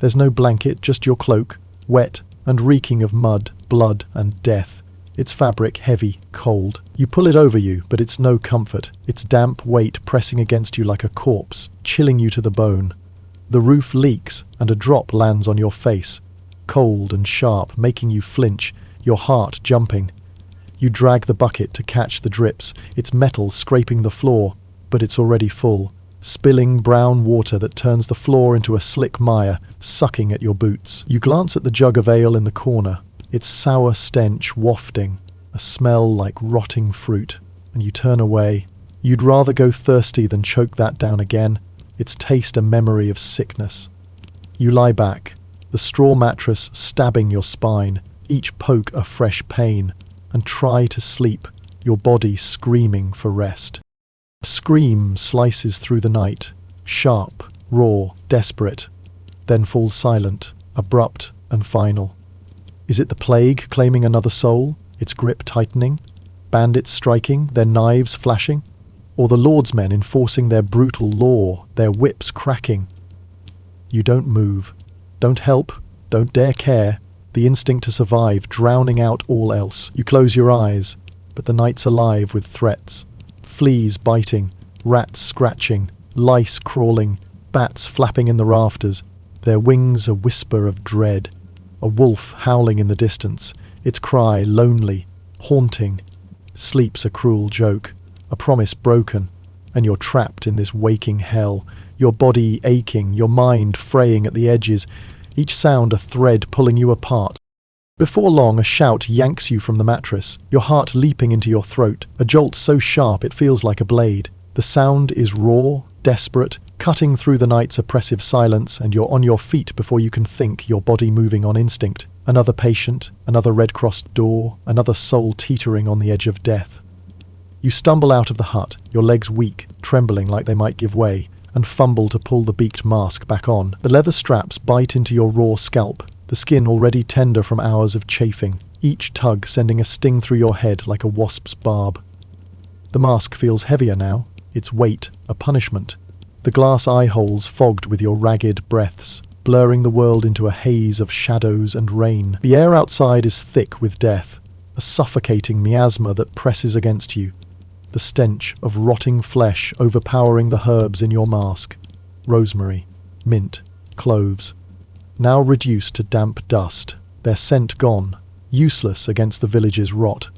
A: There's no blanket, just your cloak, wet and reeking of mud, blood and death. Its fabric heavy, cold. You pull it over you, but it's no comfort, its damp weight pressing against you like a corpse, chilling you to the bone. The roof leaks, and a drop lands on your face, cold and sharp, making you flinch, your heart jumping. You drag the bucket to catch the drips, its metal scraping the floor, but it's already full, spilling brown water that turns the floor into a slick mire, sucking at your boots. You glance at the jug of ale in the corner, its sour stench wafting, a smell like rotting fruit, and you turn away. You'd rather go thirsty than choke that down again, its taste a memory of sickness. You lie back, the straw mattress stabbing your spine, each poke a fresh pain, and try to sleep, your body screaming for rest. A scream slices through the night, sharp, raw, desperate, then falls silent, abrupt and final. Is it the plague claiming another soul, its grip tightening, bandits striking, their knives flashing, or the lordsmen enforcing their brutal law, their whips cracking? You don't move, don't help, don't dare care, the instinct to survive drowning out all else. You close your eyes, but the night's alive with threats. Fleas biting, rats scratching, lice crawling, bats flapping in the rafters, their wings a whisper of dread. A wolf howling in the distance, its cry lonely, haunting. Sleep's a cruel joke, a promise broken, and you're trapped in this waking hell, your body aching, your mind fraying at the edges, each sound a thread pulling you apart. Before long, a shout yanks you from the mattress, your heart leaping into your throat, a jolt so sharp it feels like a blade. The sound is raw, desperate, cutting through the night's oppressive silence, and you're on your feet before you can think, your body moving on instinct. Another patient, another red-crossed door, another soul teetering on the edge of death. You stumble out of the hut, your legs weak, trembling like they might give way, and fumble to pull the beaked mask back on. The leather straps bite into your raw scalp, the skin already tender from hours of chafing, each tug sending a sting through your head like a wasp's barb. The mask feels heavier now, its weight a punishment. The glass eye holes fogged with your ragged breaths, blurring the world into a haze of shadows and rain. The air outside is thick with death, a suffocating miasma that presses against you. The stench of rotting flesh overpowering the herbs in your mask. Rosemary, mint, cloves. Now reduced to damp dust, their scent gone, useless against the village's rot.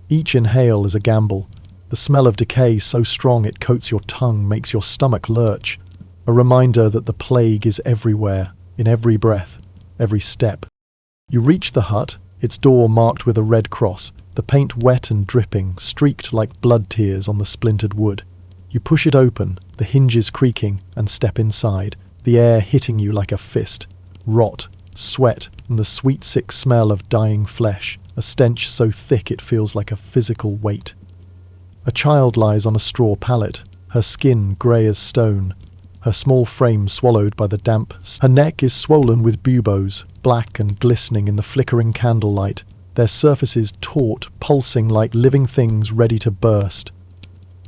A: Each inhale is a gamble. The smell of decay so strong it coats your tongue, makes your stomach lurch. A reminder that the plague is everywhere, in every breath, every step. You reach the hut, its door marked with a red cross, the paint wet and dripping, streaked like blood tears on the splintered wood. You push it open, the hinges creaking, and step inside, the air hitting you like a fist. Rot, sweat, and the sweet sick smell of dying flesh, a stench so thick it feels like a physical weight. A child lies on a straw pallet, her skin grey as stone, her small frame swallowed by the damp. Her neck is swollen with buboes, black and glistening in the flickering candlelight, their surfaces taut, pulsing like living things ready to burst.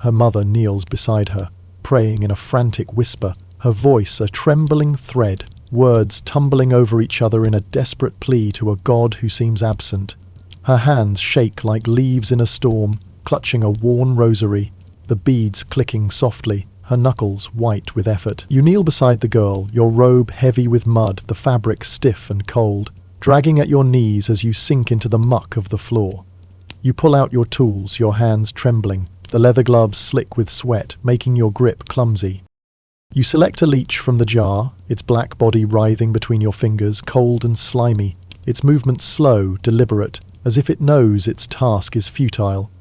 A: Her mother kneels beside her, praying in a frantic whisper, her voice a trembling thread, words tumbling over each other in a desperate plea to a God who seems absent. Her hands shake like leaves in a storm, clutching a worn rosary, the beads clicking softly, her knuckles white with effort. You kneel beside the girl, your robe heavy with mud, the fabric stiff and cold, dragging at your knees as you sink into the muck of the floor. You pull out your tools, your hands trembling, the leather gloves slick with sweat, making your grip clumsy. You select a leech from the jar, its black body writhing between your fingers, cold and slimy, its movements slow, deliberate, as if it knows its task is futile.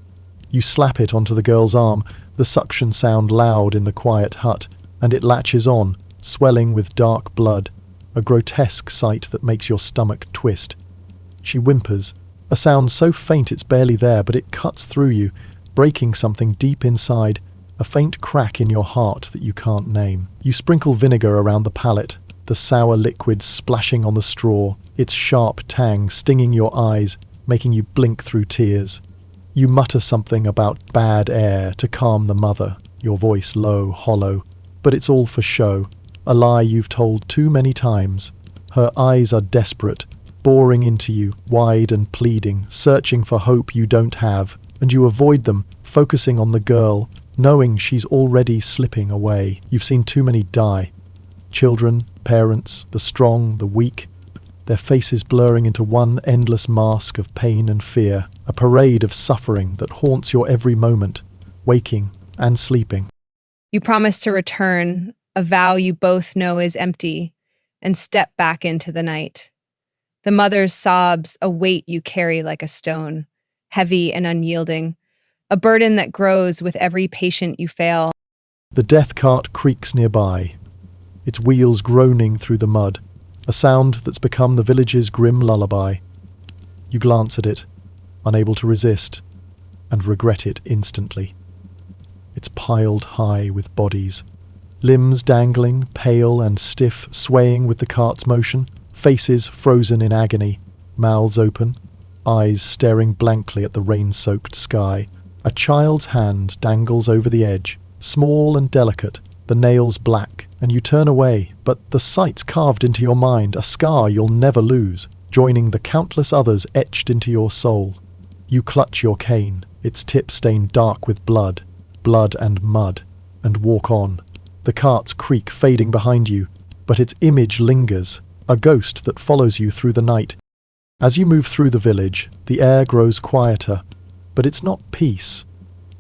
A: You slap it onto the girl's arm, the suction sound loud in the quiet hut, and it latches on, swelling with dark blood, a grotesque sight that makes your stomach twist. She whimpers, a sound so faint it's barely there, but it cuts through you, breaking something deep inside, a faint crack in your heart that you can't name. You sprinkle vinegar around the pallet, the sour liquid splashing on the straw, its sharp tang stinging your eyes, making you blink through tears. You mutter something about bad air to calm the mother, your voice low, hollow, but it's all for show, a lie you've told too many times. Her eyes are desperate, boring into you, wide and pleading, searching for hope you don't have, and you avoid them, focusing on the girl, knowing she's already slipping away. You've seen too many die. Children, parents, the strong, the weak, their faces blurring into one endless mask of pain and fear, a parade of suffering that haunts your every moment, waking and sleeping.
B: You promise to return, a vow you both know is empty, and step back into the night. The mother's sobs, a weight you carry like a stone, heavy and unyielding, a burden that grows with every patient you fail.
A: The death cart creaks nearby, its wheels groaning through the mud, a sound that's become the village's grim lullaby. You glance at it, unable to resist, and regret it instantly. It's piled high with bodies, limbs dangling, pale and stiff, swaying with the cart's motion, faces frozen in agony, mouths open, eyes staring blankly at the rain-soaked sky. A child's hand dangles over the edge, small and delicate, the nails black, and you turn away, but the sight's carved into your mind, a scar you'll never lose, joining the countless others etched into your soul. You clutch your cane, its tip stained dark with blood and mud, and walk on. The carts creak, fading behind you, but its image lingers, a ghost that follows you through the night. As you move through the village, the air grows quieter, but it's not peace.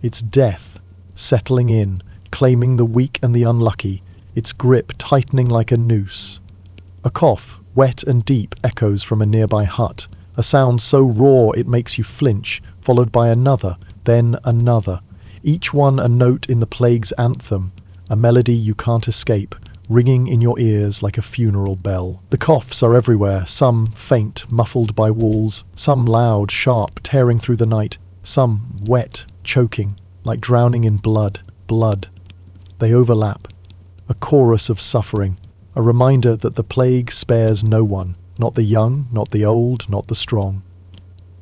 A: It's death, settling in, claiming the weak and the unlucky, its grip tightening like a noose. A cough, wet and deep, echoes from a nearby hut, a sound so raw it makes you flinch, followed by another, then another, each one a note in the plague's anthem, a melody you can't escape, ringing in your ears like a funeral bell. The coughs are everywhere, some faint, muffled by walls, some loud, sharp, tearing through the night, some wet, choking, like drowning in blood. They overlap, a chorus of suffering, a reminder that the plague spares no one, not the young, not the old, not the strong.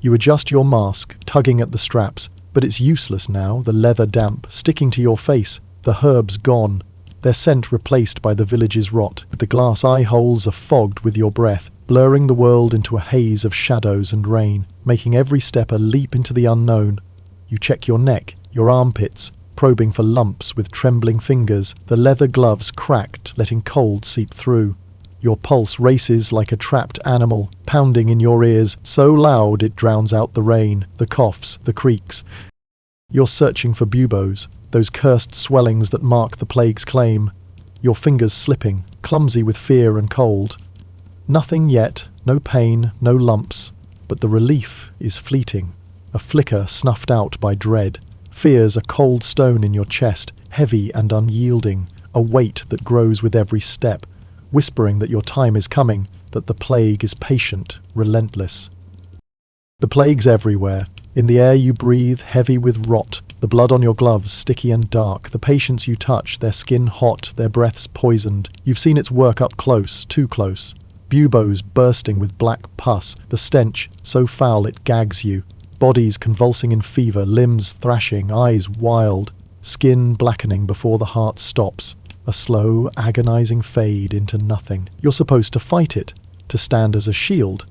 A: You adjust your mask, tugging at the straps, but it's useless now, the leather damp, sticking to your face, the herbs gone, their scent replaced by the village's rot. The glass eye holes are fogged with your breath, blurring the world into a haze of shadows and rain, making every step a leap into the unknown. You check your neck, your armpits, probing for lumps with trembling fingers, the leather gloves cracked, letting cold seep through. Your pulse races like a trapped animal, pounding in your ears, so loud it drowns out the rain, the coughs, the creaks. You're searching for buboes, those cursed swellings that mark the plague's claim, your fingers slipping, clumsy with fear and cold. Nothing yet, no pain, no lumps, but the relief is fleeting, a flicker snuffed out by dread. Fear's a cold stone in your chest, heavy and unyielding, a weight that grows with every step, whispering that your time is coming, that the plague is patient, relentless. The plague's everywhere. In the air you breathe, heavy with rot, the blood on your gloves sticky and dark, the patients you touch, their skin hot, their breaths poisoned. You've seen its work up close, too close. Buboes bursting with black pus, the stench so foul it gags you. Bodies convulsing in fever, limbs thrashing, eyes wild, skin blackening before the heart stops. A slow, agonizing fade into nothing. You're supposed to fight it, to stand as a shield,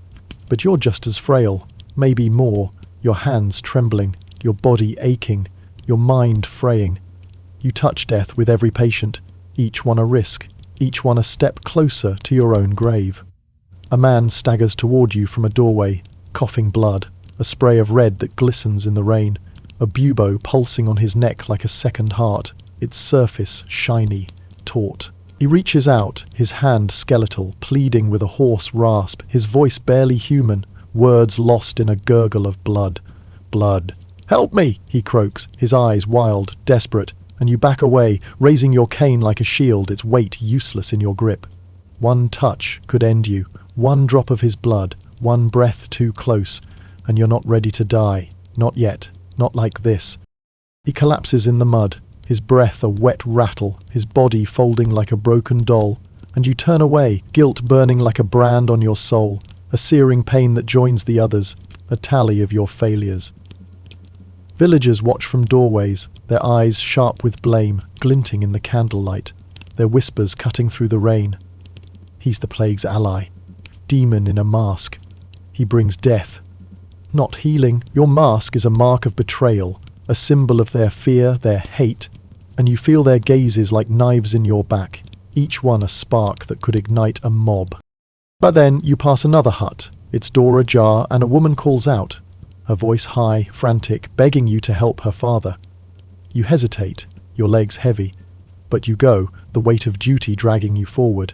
A: but you're just as frail, maybe more, your hands trembling, your body aching, your mind fraying. You touch death with every patient, each one a risk, each one a step closer to your own grave. A man staggers toward you from a doorway, coughing blood, a spray of red that glistens in the rain, a bubo pulsing on his neck like a second heart, its surface shiny, taut. He reaches out, his hand skeletal, pleading with a hoarse rasp, his voice barely human, words lost in a gurgle of blood. Blood. "Help me!" he croaks, his eyes wild, desperate, and you back away, raising your cane like a shield, its weight useless in your grip. One touch could end you, one drop of his blood, one breath too close, and you're not ready to die. Not yet. Not like this. He collapses in the mud, his breath a wet rattle, his body folding like a broken doll, and you turn away, guilt burning like a brand on your soul, a searing pain that joins the others, a tally of your failures. Villagers watch from doorways, their eyes sharp with blame, glinting in the candlelight, their whispers cutting through the rain. He's the plague's ally, demon in a mask. He brings death. Not healing. Your mask is a mark of betrayal, a symbol of their fear, their hate, and you feel their gazes like knives in your back, each one a spark that could ignite a mob. But then you pass another hut, its door ajar, and a woman calls out, her voice high, frantic, begging you to help her father. You hesitate, your legs heavy, but you go, the weight of duty dragging you forward.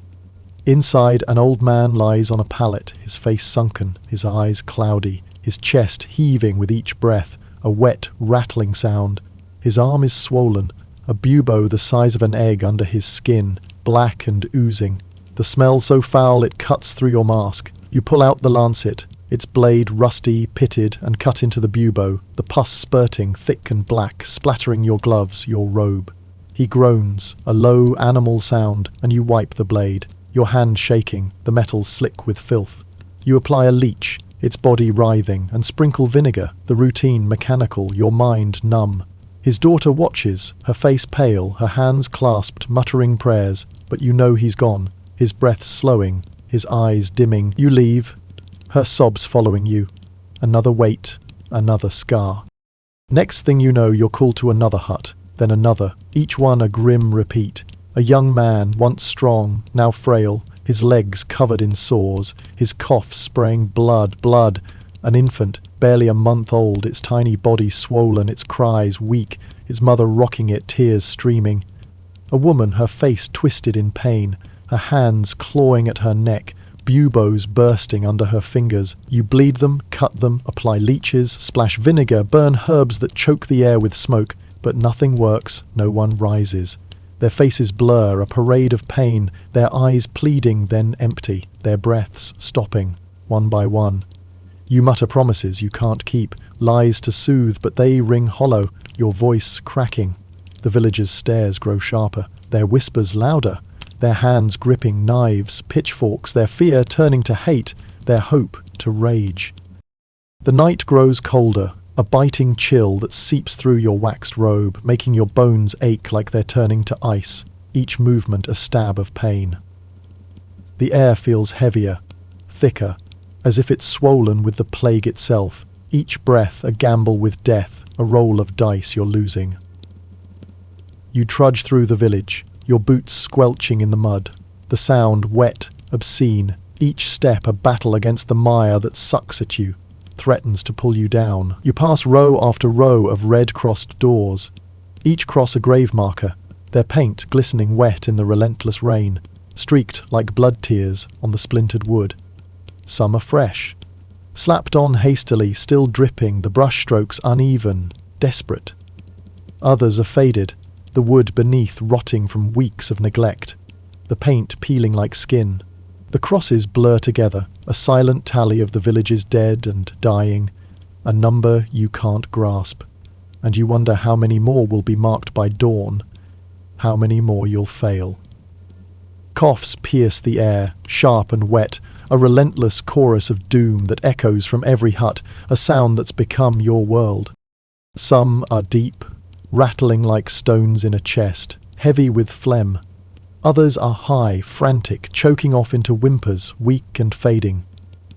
A: Inside, an old man lies on a pallet, his face sunken, his eyes cloudy, his chest heaving with each breath, a wet, rattling sound. His arm is swollen, a bubo the size of an egg under his skin, black and oozing. The smell so foul it cuts through your mask. You pull out the lancet, its blade rusty, pitted, and cut into the bubo, the pus spurting, thick and black, splattering your gloves, your robe. He groans, a low animal sound, and you wipe the blade, your hand shaking, the metal slick with filth. You apply a leech, its body writhing, and sprinkle vinegar, the routine mechanical, your mind numb. His daughter watches, her face pale, her hands clasped, muttering prayers, but you know he's gone, his breath slowing, his eyes dimming. You leave, her sobs following you. Another wait, another scar. Next thing you know, you're called to another hut, then another, each one a grim repeat. A young man, once strong, now frail, his legs covered in sores, his cough spraying blood. An infant, barely a month old, its tiny body swollen, its cries weak, its mother rocking it, tears streaming. A woman, her face twisted in pain, her hands clawing at her neck, buboes bursting under her fingers. You bleed them, cut them, apply leeches, splash vinegar, burn herbs that choke the air with smoke, but nothing works, no one rises. Their faces blur, a parade of pain, their eyes pleading, then empty, their breaths stopping, one by one. You mutter promises you can't keep, lies to soothe, but they ring hollow, your voice cracking. The villagers' stares grow sharper, their whispers louder, their hands gripping knives, pitchforks, their fear turning to hate, their hope to rage. The night grows colder, a biting chill that seeps through your waxed robe, making your bones ache like they're turning to ice, each movement a stab of pain. The air feels heavier, thicker, as if it's swollen with the plague itself, each breath a gamble with death, a roll of dice you're losing. You trudge through the village, your boots squelching in the mud, the sound wet, obscene, each step a battle against the mire that sucks at you, threatens to pull you down. You pass row after row of red-crossed doors, each cross a grave marker, their paint glistening wet in the relentless rain, streaked like blood tears on the splintered wood. Some are fresh, slapped on hastily, still dripping, the brushstrokes uneven, desperate. Others are faded, the wood beneath rotting from weeks of neglect, the paint peeling like skin. The crosses blur together, a silent tally of the village's dead and dying, a number you can't grasp, and you wonder how many more will be marked by dawn, how many more you'll fail. Coughs pierce the air, sharp and wet, a relentless chorus of doom that echoes from every hut, a sound that's become your world. Some are deep, rattling like stones in a chest, heavy with phlegm. Others are high, frantic, choking off into whimpers, weak and fading.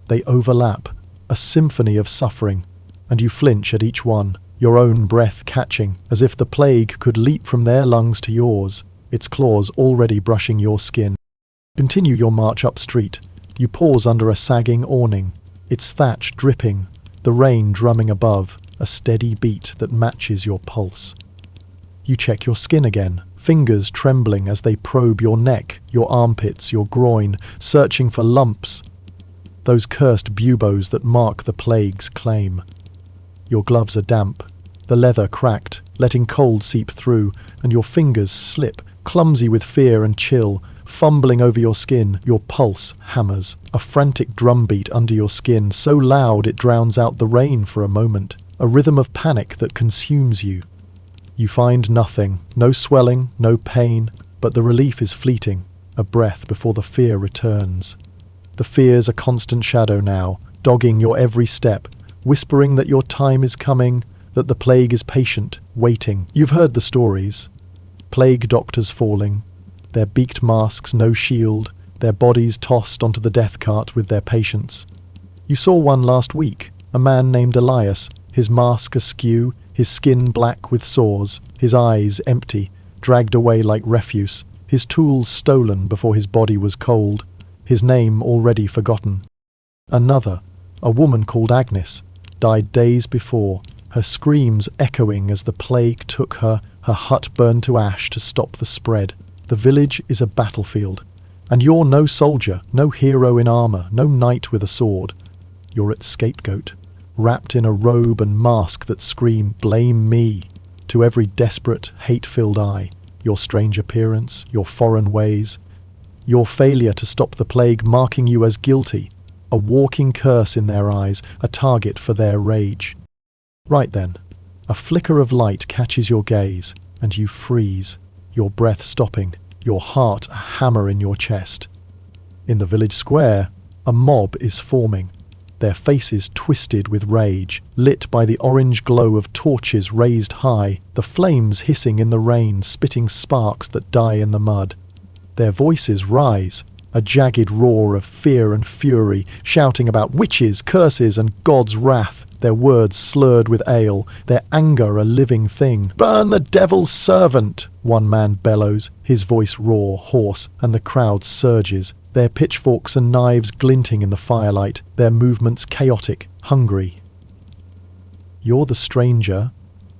A: They overlap, a symphony of suffering, and you flinch at each one, your own breath catching, as if the plague could leap from their lungs to yours, its claws already brushing your skin. Continue your march up street. You pause under a sagging awning, its thatch dripping, the rain drumming above, a steady beat that matches your pulse. You check your skin again, fingers trembling as they probe your neck, your armpits, your groin, searching for lumps, those cursed buboes that mark the plague's claim. Your gloves are damp, the leather cracked, letting cold seep through, and your fingers slip, clumsy with fear and chill, fumbling over your skin. Your pulse hammers, a frantic drumbeat under your skin, so loud it drowns out the rain for a moment, a rhythm of panic that consumes you. You find nothing, no swelling, no pain, but the relief is fleeting, a breath before the fear returns. The fear's a constant shadow now, dogging your every step, whispering that your time is coming, that the plague is patient, waiting. You've heard the stories. Plague doctors falling, their beaked masks no shield, their bodies tossed onto the death cart with their patients. You saw one last week, a man named Elias, his mask askew, his skin black with sores, his eyes empty, dragged away like refuse, his tools stolen before his body was cold, his name already forgotten. Another, a woman called Agnes, died days before, her screams echoing as the plague took her, her hut burned to ash to stop the spread. The village is a battlefield, and you're no soldier, no hero in armour, no knight with a sword. You're its scapegoat, wrapped in a robe and mask that scream, "Blame me," to every desperate, hate-filled eye, your strange appearance, your foreign ways, your failure to stop the plague marking you as guilty, a walking curse in their eyes, a target for their rage. Right then, a flicker of light catches your gaze, and you freeze, your breath stopping, your heart a hammer in your chest. In the village square, a mob is forming, their faces twisted with rage, lit by the orange glow of torches raised high, the flames hissing in the rain, spitting sparks that die in the mud. Their voices rise, a jagged roar of fear and fury, shouting about witches, curses, and God's wrath, their words slurred with ale, their anger a living thing. "Burn the devil's servant!" one man bellows, his voice raw, hoarse, and the crowd surges, their pitchforks and knives glinting in the firelight, their movements chaotic, hungry. You're the stranger,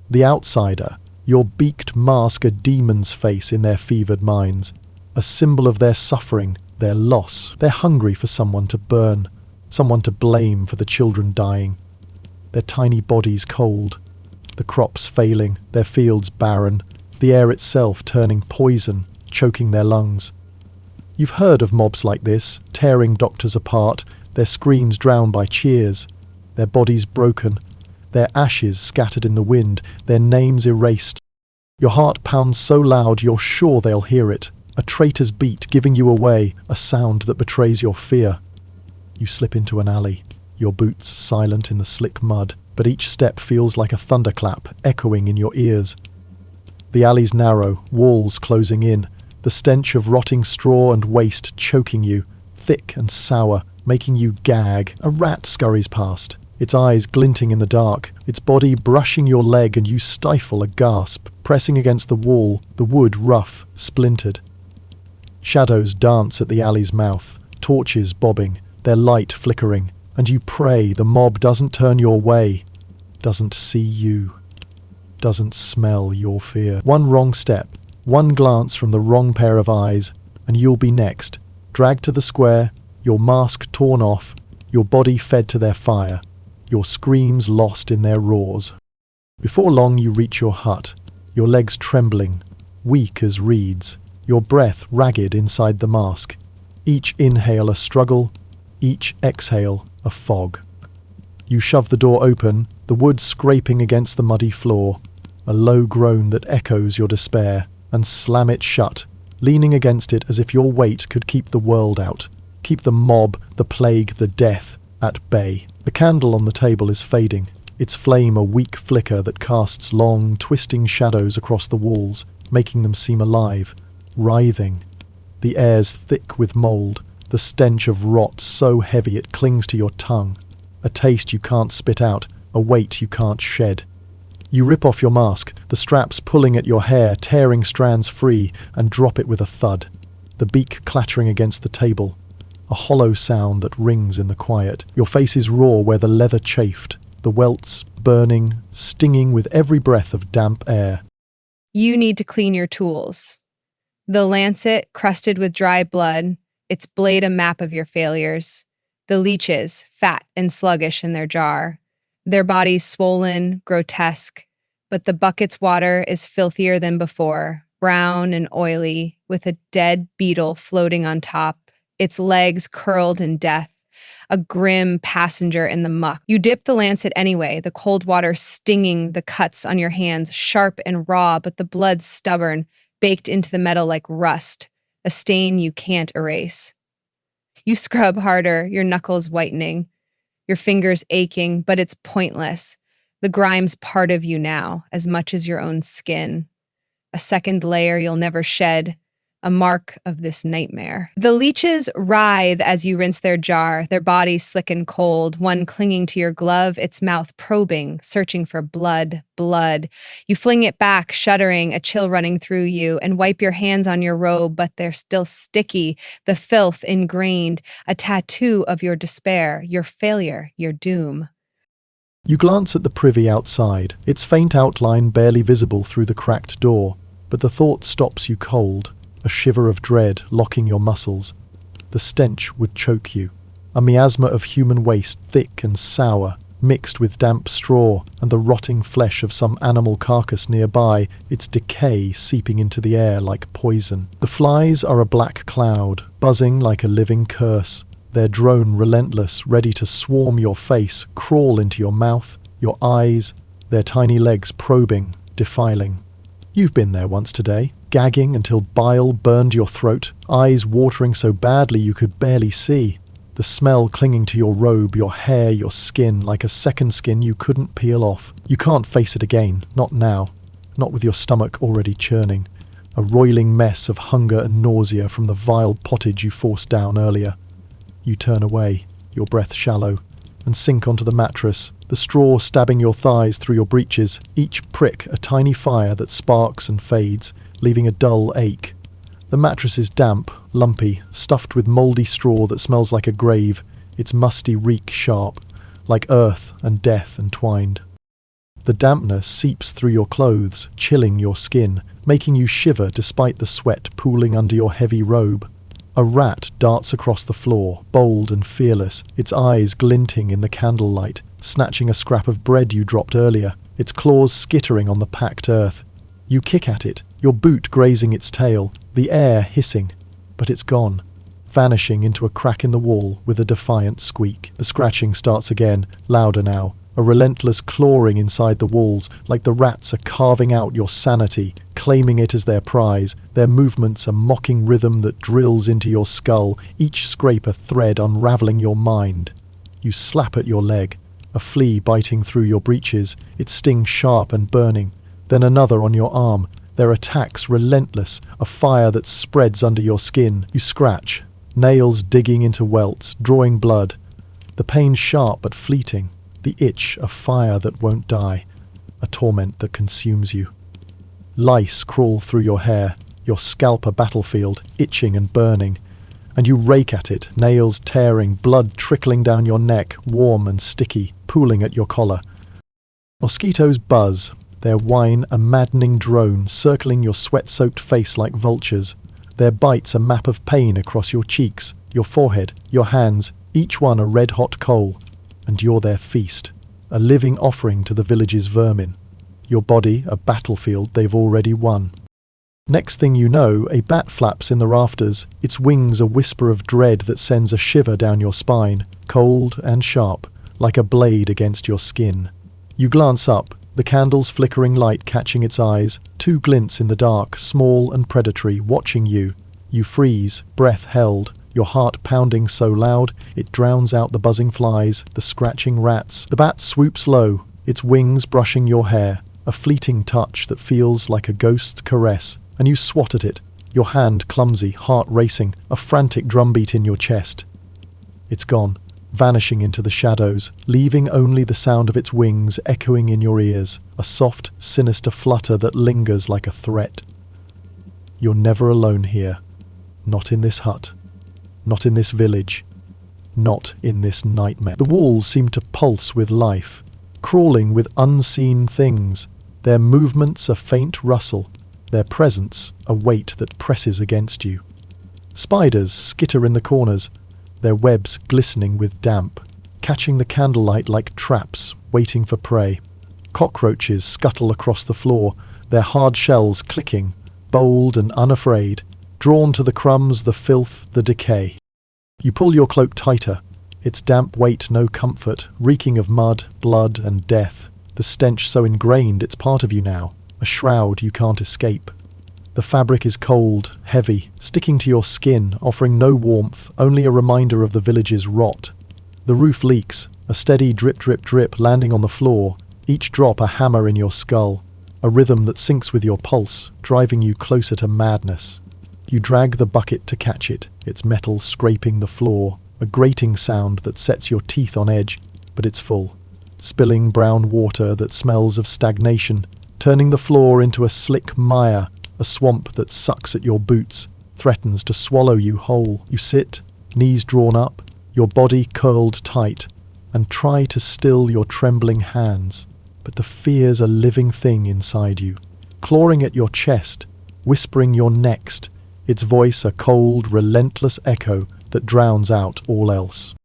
A: the outsider, your beaked mask a demon's face in their fevered minds, a symbol of their suffering, their loss. They're hungry for someone to burn, someone to blame for the children dying. Their tiny bodies cold, the crops failing, their fields barren, the air itself turning poison, choking their lungs. You've heard of mobs like this, tearing doctors apart, their screams drowned by cheers, their bodies broken, their ashes scattered in the wind, their names erased. Your heart pounds so loud you're sure they'll hear it, a traitor's beat giving you away, a sound that betrays your fear. You slip into an alley, your boots silent in the slick mud, but each step feels like a thunderclap echoing in your ears. The alley's narrow, walls closing in, the stench of rotting straw and waste choking you, thick and sour, making you gag. A rat scurries past, its eyes glinting in the dark, its body brushing your leg, and you stifle a gasp, pressing against the wall, the wood rough, splintered. Shadows dance at the alley's mouth, torches bobbing, their light flickering, and you pray the mob doesn't turn your way, doesn't see you, doesn't smell your fear. One wrong step, one glance from the wrong pair of eyes, and you'll be next, dragged to the square, your mask torn off, your body fed to their fire, your screams lost in their roars. Before long you reach your hut, your legs trembling, weak as reeds, your breath ragged inside the mask, each inhale a struggle, each exhale a fog. You shove the door open, the wood scraping against the muddy floor, a low groan that echoes your despair, and slam it shut, leaning against it as if your weight could keep the world out, keep the mob, the plague, the death at bay. The candle on the table is fading, its flame a weak flicker that casts long, twisting shadows across the walls, making them seem alive, writhing. The air's thick with mould, the stench of rot so heavy it clings to your tongue, a taste you can't spit out, a weight you can't shed. You rip off your mask, the straps pulling at your hair, tearing strands free, and drop it with a thud, the beak clattering against the table, a hollow sound that rings in the quiet. Your face is raw where the leather chafed, the welts burning, stinging with every breath of damp air.
B: You need to clean your tools. The lancet, crusted with dry blood, its blade a map of your failures. The leeches, fat and sluggish in their jar. Their bodies swollen, grotesque, but the bucket's water is filthier than before, brown and oily, with a dead beetle floating on top, its legs curled in death, a grim passenger in the muck. You dip the lancet anyway, the cold water stinging the cuts on your hands, sharp and raw, but the blood stubborn, baked into the metal like rust, a stain you can't erase. You scrub harder, your knuckles whitening, your fingers aching, but it's pointless. The grime's part of you now, as much as your own skin. A second layer you'll never shed, a mark of this nightmare. The leeches writhe as you rinse their jar, their bodies slick and cold, one clinging to your glove, its mouth probing, searching for blood. You fling it back, shuddering, a chill running through you, and wipe your hands on your robe, but they're still sticky, the filth ingrained, a tattoo of your despair, your failure, your doom.
A: You glance at the privy outside, its faint outline barely visible through the cracked door, but the thought stops you cold, a shiver of dread locking your muscles. The stench would choke you, a miasma of human waste thick and sour, mixed with damp straw and the rotting flesh of some animal carcass nearby, its decay seeping into the air like poison. The flies are a black cloud, buzzing like a living curse, their drone relentless, ready to swarm your face, crawl into your mouth, your eyes, their tiny legs probing, defiling. You've been there once today, gagging until bile burned your throat, eyes watering so badly you could barely see. The smell clinging to your robe, your hair, your skin, like a second skin you couldn't peel off. You can't face it again, not now, not with your stomach already churning. A roiling mess of hunger and nausea from the vile pottage you forced down earlier. You turn away, your breath shallow, and sink onto the mattress, the straw stabbing your thighs through your breeches, each prick a tiny fire that sparks and fades, leaving a dull ache. The mattress is damp, lumpy, stuffed with mouldy straw that smells like a grave, its musty reek sharp, like earth and death entwined. The dampness seeps through your clothes, chilling your skin, making you shiver despite the sweat pooling under your heavy robe. A rat darts across the floor, bold and fearless, its eyes glinting in the candlelight, snatching a scrap of bread you dropped earlier, its claws skittering on the packed earth. You kick at it, your boot grazing its tail, the air hissing, but it's gone, vanishing into a crack in the wall with a defiant squeak. The scratching starts again, louder now, a relentless clawing inside the walls, like the rats are carving out your sanity, claiming it as their prize, their movements a mocking rhythm that drills into your skull, each scrape a thread unravelling your mind. You slap at your leg, a flea biting through your breeches, its sting sharp and burning, then another on your arm, their attacks relentless, a fire that spreads under your skin. You scratch, nails digging into welts, drawing blood, the pain sharp but fleeting, the itch a fire that won't die, a torment that consumes you. Lice crawl through your hair, your scalp a battlefield, itching and burning, and you rake at it, nails tearing, blood trickling down your neck, warm and sticky, pooling at your collar. Mosquitoes buzz, their whine a maddening drone, circling your sweat-soaked face like vultures. Their bites a map of pain across your cheeks, your forehead, your hands, each one a red-hot coal. And you're their feast, a living offering to the village's vermin. Your body a battlefield they've already won. Next thing you know, a bat flaps in the rafters, its wings a whisper of dread that sends a shiver down your spine, cold and sharp, like a blade against your skin. You glance up, the candle's flickering light catching its eyes, two glints in the dark, small and predatory, watching you. You freeze, breath held, your heart pounding so loud it drowns out the buzzing flies, the scratching rats. The bat swoops low, its wings brushing your hair, a fleeting touch that feels like a ghost's caress, and you swat at it, your hand clumsy, heart racing, a frantic drumbeat in your chest. It's gone, vanishing into the shadows, leaving only the sound of its wings echoing in your ears, a soft, sinister flutter that lingers like a threat. You're never alone here, not in this hut. Not in this village, not in this nightmare. The walls seem to pulse with life, crawling with unseen things, their movements a faint rustle, their presence a weight that presses against you. Spiders skitter in the corners, their webs glistening with damp, catching the candlelight like traps waiting for prey. Cockroaches scuttle across the floor, their hard shells clicking, bold and unafraid, drawn to the crumbs, the filth, the decay. You pull your cloak tighter, its damp weight no comfort, reeking of mud, blood and death, the stench so ingrained it's part of you now, a shroud you can't escape. The fabric is cold, heavy, sticking to your skin, offering no warmth, only a reminder of the village's rot. The roof leaks, a steady drip drip drip landing on the floor, each drop a hammer in your skull, a rhythm that syncs with your pulse, driving you closer to madness. You drag the bucket to catch it, its metal scraping the floor, a grating sound that sets your teeth on edge, but it's full. Spilling brown water that smells of stagnation, turning the floor into a slick mire, a swamp that sucks at your boots, threatens to swallow you whole. You sit, knees drawn up, your body curled tight, and try to still your trembling hands, but the fear's a living thing inside you, clawing at your chest, whispering your next, its voice a cold, relentless echo that drowns out all else.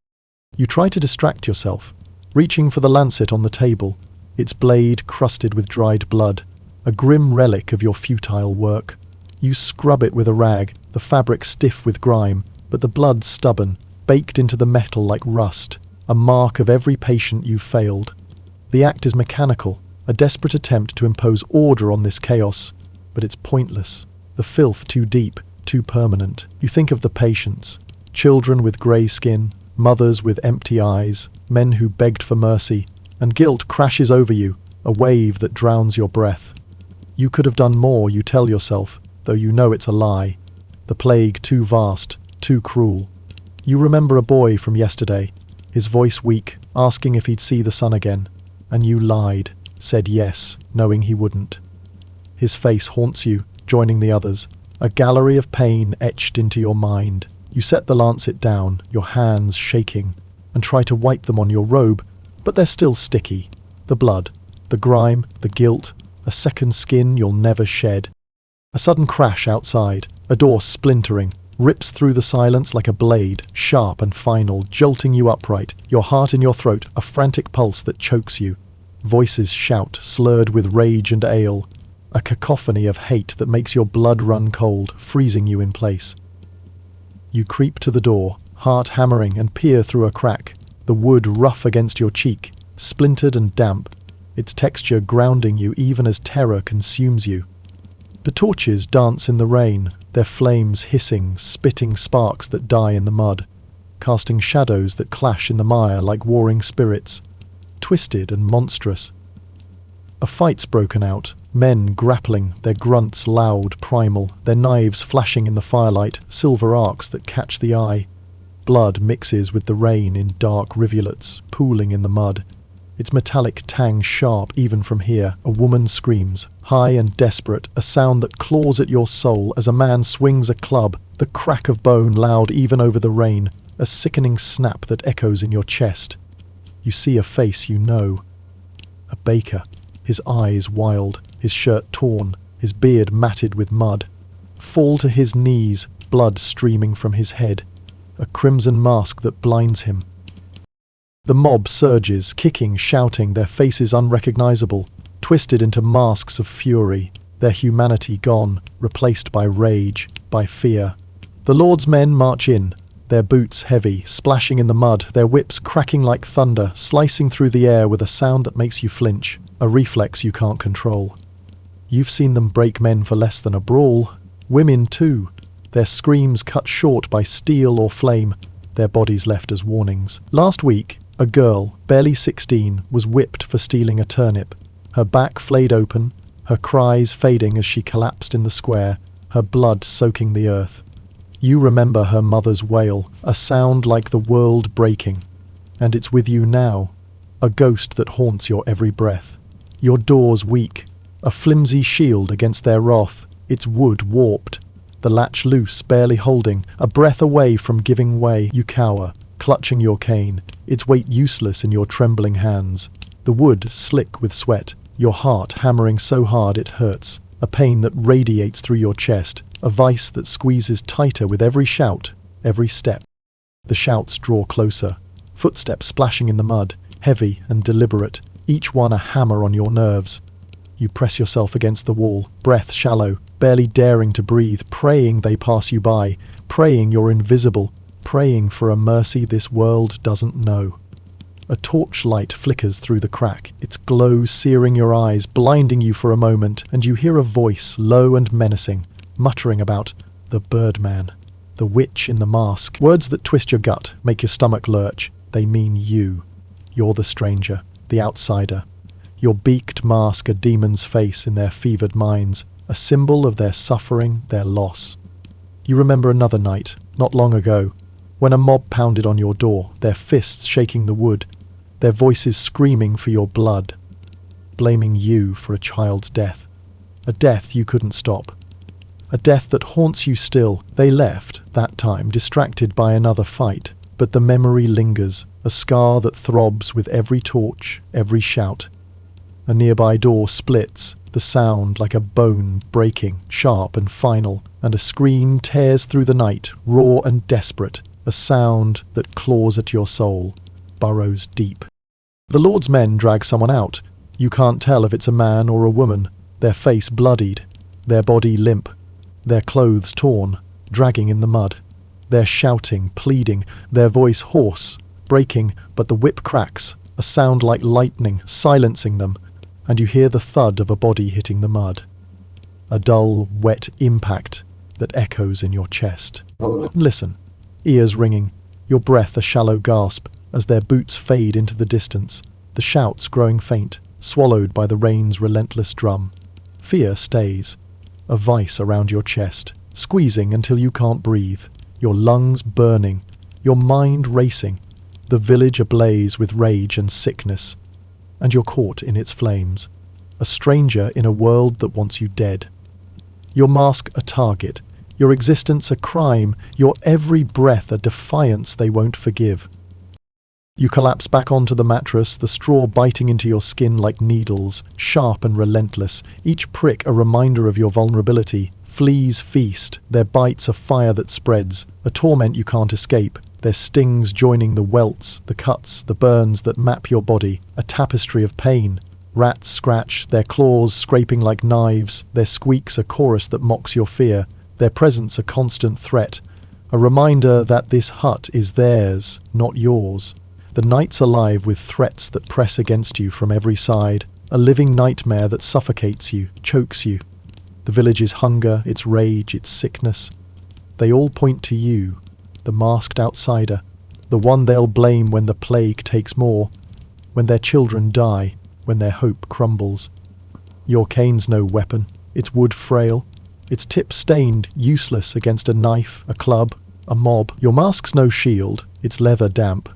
A: You try to distract yourself, reaching for the lancet on the table, its blade crusted with dried blood, a grim relic of your futile work. You scrub it with a rag, the fabric stiff with grime, but the blood stubborn, baked into the metal like rust, a mark of every patient you've failed. The act is mechanical, a desperate attempt to impose order on this chaos, but it's pointless. The filth too deep, too permanent. You think of the patients, children with grey skin, mothers with empty eyes, men who begged for mercy, and guilt crashes over you, a wave that drowns your breath. You could have done more, you tell yourself, though you know it's a lie. The plague too vast, too cruel. You remember a boy from yesterday, his voice weak, asking if he'd see the sun again, and you lied, said yes, knowing he wouldn't. His face haunts you, joining the others, a gallery of pain etched into your mind. You set the lancet down, your hands shaking, and try to wipe them on your robe, but they're still sticky. The blood, the grime, the guilt, a second skin you'll never shed. A sudden crash outside, a door splintering, rips through the silence like a blade, sharp and final, jolting you upright, your heart in your throat, a frantic pulse that chokes you. Voices shout, slurred with rage and ale, a cacophony of hate that makes your blood run cold, freezing you in place. You creep to the door, heart hammering, and peer through a crack, the wood rough against your cheek, splintered and damp, its texture grounding you even as terror consumes you. The torches dance in the rain, their flames hissing, spitting sparks that die in the mud, casting shadows that clash in the mire like warring spirits, twisted and monstrous. A fight's broken out, men grappling, their grunts loud, primal, their knives flashing in the firelight, silver arcs that catch the eye. Blood mixes with the rain in dark rivulets, pooling in the mud. Its metallic tang sharp even from here. A woman screams, high and desperate, a sound that claws at your soul as a man swings a club, the crack of bone loud even over the rain, a sickening snap that echoes in your chest. You see a face you know. A baker, his eyes wild, his shirt torn, his beard matted with mud. Fall to his knees, blood streaming from his head, a crimson mask that blinds him. The mob surges, kicking, shouting, their faces unrecognizable, twisted into masks of fury, their humanity gone, replaced by rage, by fear. The Lord's men march in, their boots heavy, splashing in the mud, their whips cracking like thunder, slicing through the air with a sound that makes you flinch, a reflex you can't control. You've seen them break men for less than a brawl, women too, their screams cut short by steel or flame, their bodies left as warnings. Last week, a girl, barely 16, was whipped for stealing a turnip, her back flayed open, her cries fading as she collapsed in the square, her blood soaking the earth. You remember her mother's wail, a sound like the world breaking, and it's with you now, a ghost that haunts your every breath. Your door's weak, a flimsy shield against their wrath, its wood warped, the latch loose, barely holding, a breath away from giving way. You cower, clutching your cane, its weight useless in your trembling hands, the wood slick with sweat, your heart hammering so hard it hurts, a pain that radiates through your chest, a vice that squeezes tighter with every shout, every step. The shouts draw closer, footsteps splashing in the mud, heavy and deliberate, each one a hammer on your nerves. You press yourself against the wall, breath shallow, barely daring to breathe, praying they pass you by, praying you're invisible, praying for a mercy this world doesn't know. A torchlight flickers through the crack, its glow searing your eyes, blinding you for a moment, and you hear a voice, low and menacing, muttering about the Birdman, the witch in the mask. Words that twist your gut, make your stomach lurch. They mean you. You're the stranger, the outsider. Your beaked mask a demon's face in their fevered minds, a symbol of their suffering, their loss. You remember another night, not long ago, when a mob pounded on your door, their fists shaking the wood, their voices screaming for your blood, blaming you for a child's death, a death you couldn't stop, a death that haunts you still. They left, that time, distracted by another fight, but the memory lingers, a scar that throbs with every torch, every shout. A nearby door splits, the sound like a bone breaking, sharp and final, and a scream tears through the night, raw and desperate, a sound that claws at your soul, burrows deep. The Lord's men drag someone out. You can't tell if it's a man or a woman, their face bloodied, their body limp, their clothes torn, dragging in the mud. They're shouting, pleading, their voice hoarse, breaking, but the whip cracks, a sound like lightning, silencing them, and you hear the thud of a body hitting the mud. A dull, wet impact that echoes in your chest. Listen, ears ringing, your breath a shallow gasp as their boots fade into the distance, the shouts growing faint, swallowed by the rain's relentless drum. Fear stays, a vice around your chest, squeezing until you can't breathe, your lungs burning, your mind racing, the village ablaze with rage and sickness, and you're caught in its flames, a stranger in a world that wants you dead. Your mask a target, your existence a crime, your every breath a defiance they won't forgive. You collapse back onto the mattress, the straw biting into your skin like needles, sharp and relentless, each prick a reminder of your vulnerability. Fleas feast, their bites a fire that spreads, a torment you can't escape, their stings joining the welts, the cuts, the burns that map your body, a tapestry of pain. Rats scratch, their claws scraping like knives, their squeaks a chorus that mocks your fear, their presence a constant threat, a reminder that this hut is theirs, not yours. The night's alive with threats that press against you from every side, a living nightmare that suffocates you, chokes you. The village's hunger, its rage, its sickness. They all point to you, the masked outsider, the one they'll blame when the plague takes more, when their children die, when their hope crumbles. Your cane's no weapon, its wood frail, its tip stained, useless against a knife, a club, a mob. Your mask's no shield, its leather damp,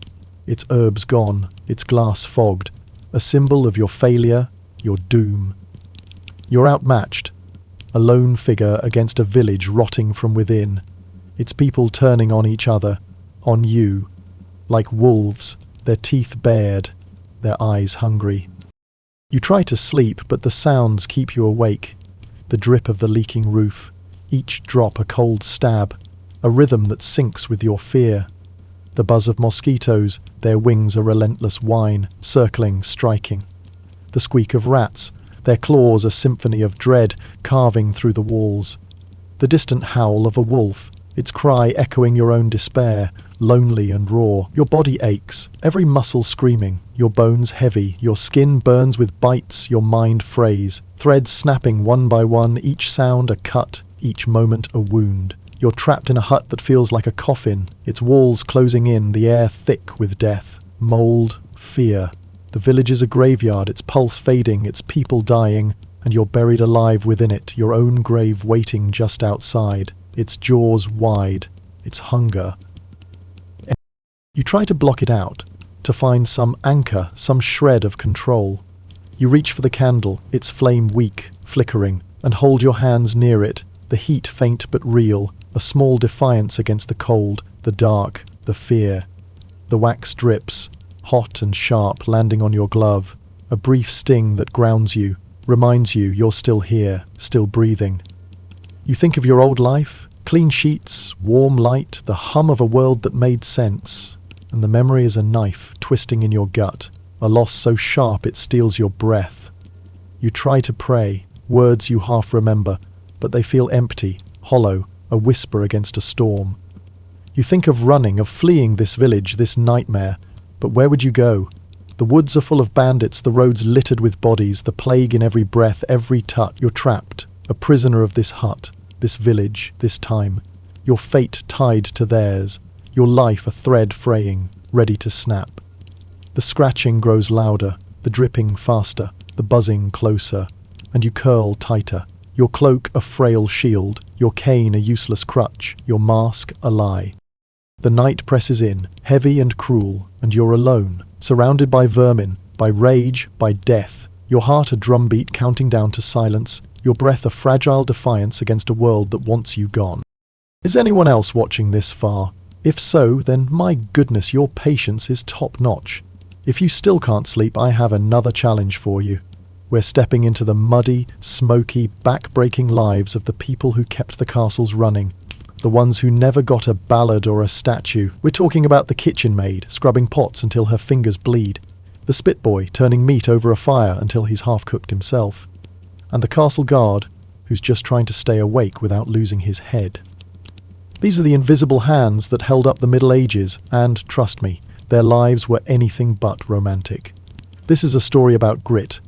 A: its herbs gone, its glass fogged, a symbol of your failure, your doom. You're outmatched, a lone figure against a village rotting from within, its people turning on each other, on you, like wolves, their teeth bared, their eyes hungry. You try to sleep, but the sounds keep you awake, the drip of the leaking roof, each drop a cold stab, a rhythm that syncs with your fear. The buzz of mosquitoes, their wings a relentless whine, circling, striking. The squeak of rats, their claws a symphony of dread, carving through the walls. The distant howl of a wolf, its cry echoing your own despair, lonely and raw. Your body aches, every muscle screaming, your bones heavy, your skin burns with bites, your mind frays, threads snapping one by one, each sound a cut, each moment a wound. You're trapped in a hut that feels like a coffin, its walls closing in, the air thick with death, mold, fear. The village is a graveyard, its pulse fading, its people dying, and you're buried alive within it, your own grave waiting just outside, its jaws wide, its hunger. You try to block it out, to find some anchor, some shred of control. You reach for the candle, its flame weak, flickering, and hold your hands near it, the heat faint but real, a small defiance against the cold, the dark, the fear. The wax drips, hot and sharp, landing on your glove, a brief sting that grounds you, reminds you you're still here, still breathing. You think of your old life, clean sheets, warm light, the hum of a world that made sense, and the memory is a knife twisting in your gut, a loss so sharp it steals your breath. You try to pray, words you half remember, but they feel empty, hollow, a whisper against a storm. You think of running, of fleeing this village, this nightmare, but where would you go? The woods are full of bandits, the roads littered with bodies, the plague in every breath, every touch. You're trapped, a prisoner of this hut, this village, this time. Your fate tied to theirs, your life a thread fraying, ready to snap. The scratching grows louder, the dripping faster, the buzzing closer, and you curl tighter. Your cloak a frail shield, your cane a useless crutch, your mask a lie. The night presses in, heavy and cruel, and you're alone, surrounded by vermin, by rage, by death, your heart a drumbeat counting down to silence, your breath a fragile defiance against a world that wants you gone. Is anyone else watching this far? If so, then my goodness, your patience is top-notch. If you still can't sleep, I have another challenge for you. We're stepping into the muddy, smoky, back-breaking lives of the people who kept the castles running. The ones who never got a ballad or a statue. We're talking about the kitchen maid, scrubbing pots until her fingers bleed. The spit boy, turning meat over a fire until he's half-cooked himself. And the castle guard, who's just trying to stay awake without losing his head. These are the invisible hands that held up the Middle Ages, and, trust me, their lives were anything but romantic. This is a story about grit,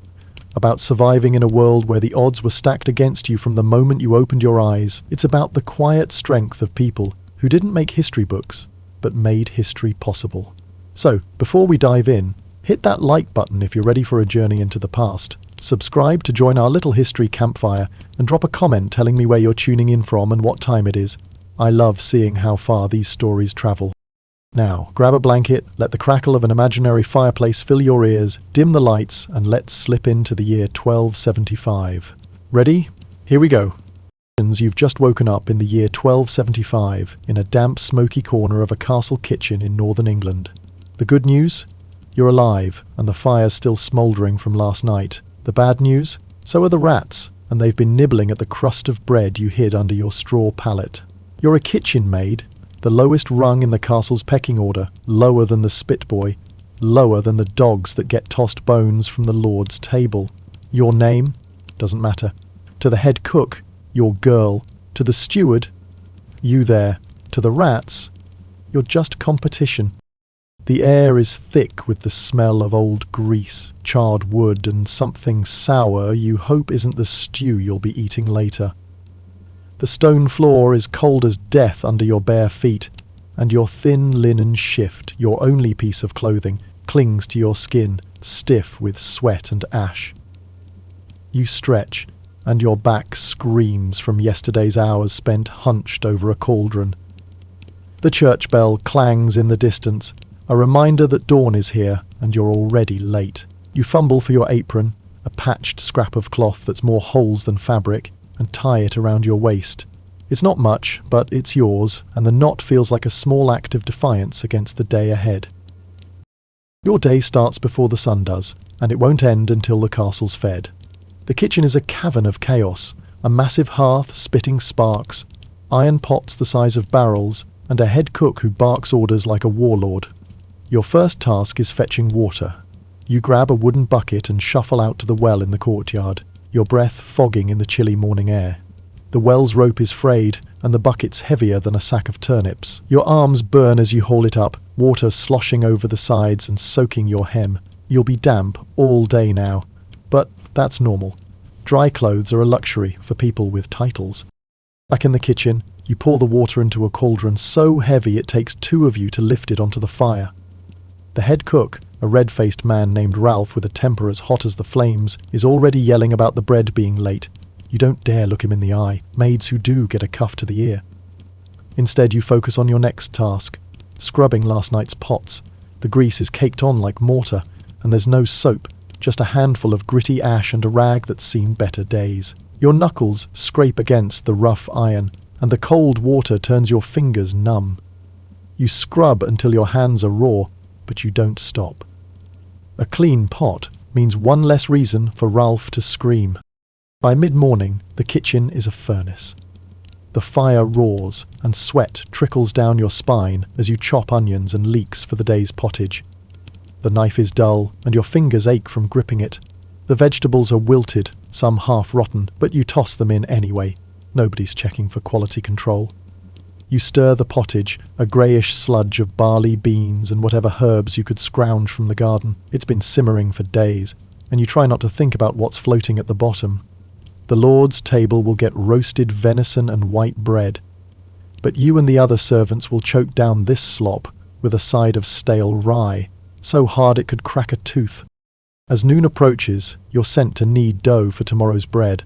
A: about surviving in a world where the odds were stacked against you from the moment you opened your eyes. It's about the quiet strength of people who didn't make history books, but made history possible. So, before we dive in, hit that like button if you're ready for a journey into the past. Subscribe to join our little history campfire and drop a comment telling me where you're tuning in from and what time it is. I love seeing how far these stories travel. Now, grab a blanket, let the crackle of an imaginary fireplace fill your ears, dim the lights, and let's slip into the year 1275. Ready? Here we go. You've just woken up in the year 1275 in a damp, smoky corner of a castle kitchen in northern England. The good news? You're alive, and the fire's still smouldering from last night. The bad news? So are the rats, and they've been nibbling at the crust of bread you hid under your straw pallet. You're a kitchen maid, the lowest rung in the castle's pecking order, lower than the spit boy, lower than the dogs that get tossed bones from the lord's table. Your name? Doesn't matter. To the head cook, your girl. To the steward, you there. To the rats, you're just competition. The air is thick with the smell of old grease, charred wood, and something sour you hope isn't the stew you'll be eating later. The stone floor is cold as death under your bare feet, and your thin linen shift, your only piece of clothing, clings to your skin, stiff with sweat and ash. You stretch, and your back screams from yesterday's hours spent hunched over a cauldron. The church bell clangs in the distance, a reminder that dawn is here, and you're already late. You fumble for your apron, a patched scrap of cloth that's more holes than fabric, and tie it around your waist. It's not much, but it's yours, and the knot feels like a small act of defiance against the day ahead. Your day starts before the sun does, and it won't end until the castle's fed. The kitchen is a cavern of chaos, a massive hearth spitting sparks, iron pots the size of barrels, and a head cook who barks orders like a warlord. Your first task is fetching water. You grab a wooden bucket and shuffle out to the well in the courtyard, your breath fogging in the chilly morning air. The well's rope is frayed, and the bucket's heavier than a sack of turnips. Your arms burn as you haul it up, water sloshing over the sides and soaking your hem. You'll be damp all day now. But that's normal. Dry clothes are a luxury for people with titles. Back in the kitchen, you pour the water into a cauldron so heavy it takes two of you to lift it onto the fire. The head cook, a red-faced man named Ralph with a temper as hot as the flames, is already yelling about the bread being late. You don't dare look him in the eye. Maids who do get a cuff to the ear. Instead, you focus on your next task, scrubbing last night's pots. The grease is caked on like mortar, and there's no soap, just a handful of gritty ash and a rag that's seen better days. Your knuckles scrape against the rough iron, and the cold water turns your fingers numb. You scrub until your hands are raw, but you don't stop. A clean pot means one less reason for Ralph to scream. By mid-morning, the kitchen is a furnace. The fire roars, and sweat trickles down your spine as you chop onions and leeks for the day's pottage. The knife is dull, and your fingers ache from gripping it. The vegetables are wilted, some half rotten, but you toss them in anyway. Nobody's checking for quality control. You stir the pottage, a greyish sludge of barley, beans, and whatever herbs you could scrounge from the garden. It's been simmering for days, and you try not to think about what's floating at the bottom. The Lord's table will get roasted venison and white bread, but you and the other servants will choke down this slop with a side of stale rye, so hard it could crack a tooth. As noon approaches, you're sent to knead dough for tomorrow's bread.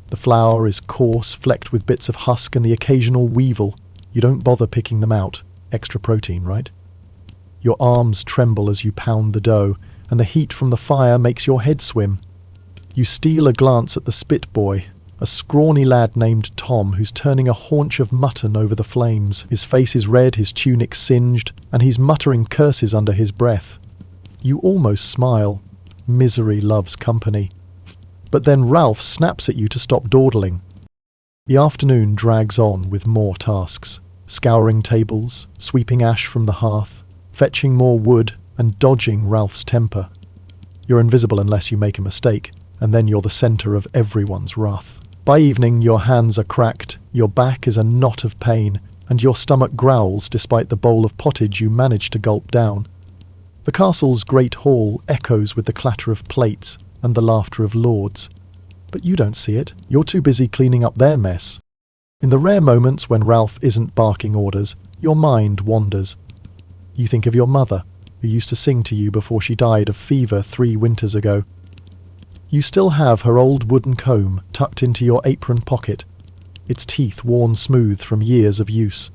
A: The flour is coarse, flecked with bits of husk and the occasional weevil. You don't bother picking them out. Extra protein, right? Your arms tremble as you pound the dough, and the heat from the fire makes your head swim. You steal a glance at the spit boy, a scrawny lad named Tom who's turning a haunch of mutton over the flames. His face is red, his tunic singed, and he's muttering curses under his breath. You almost smile. Misery loves company. But then Ralph snaps at you to stop dawdling. The afternoon drags on with more tasks. Scouring tables, sweeping ash from the hearth, fetching more wood, and dodging Ralph's temper. You're invisible unless you make a mistake, and then you're the centre of everyone's wrath. By evening, your hands are cracked, your back is a knot of pain, and your stomach growls despite the bowl of pottage you manage to gulp down. The castle's great hall echoes with the clatter of plates and the laughter of lords. But you don't see it. You're too busy cleaning up their mess. In the rare moments when Ralph isn't barking orders, your mind wanders, You think of your mother, who used to sing to you before she died of fever 3 winters ago. You still have her old wooden comb tucked into your apron pocket, its teeth worn smooth from years of use.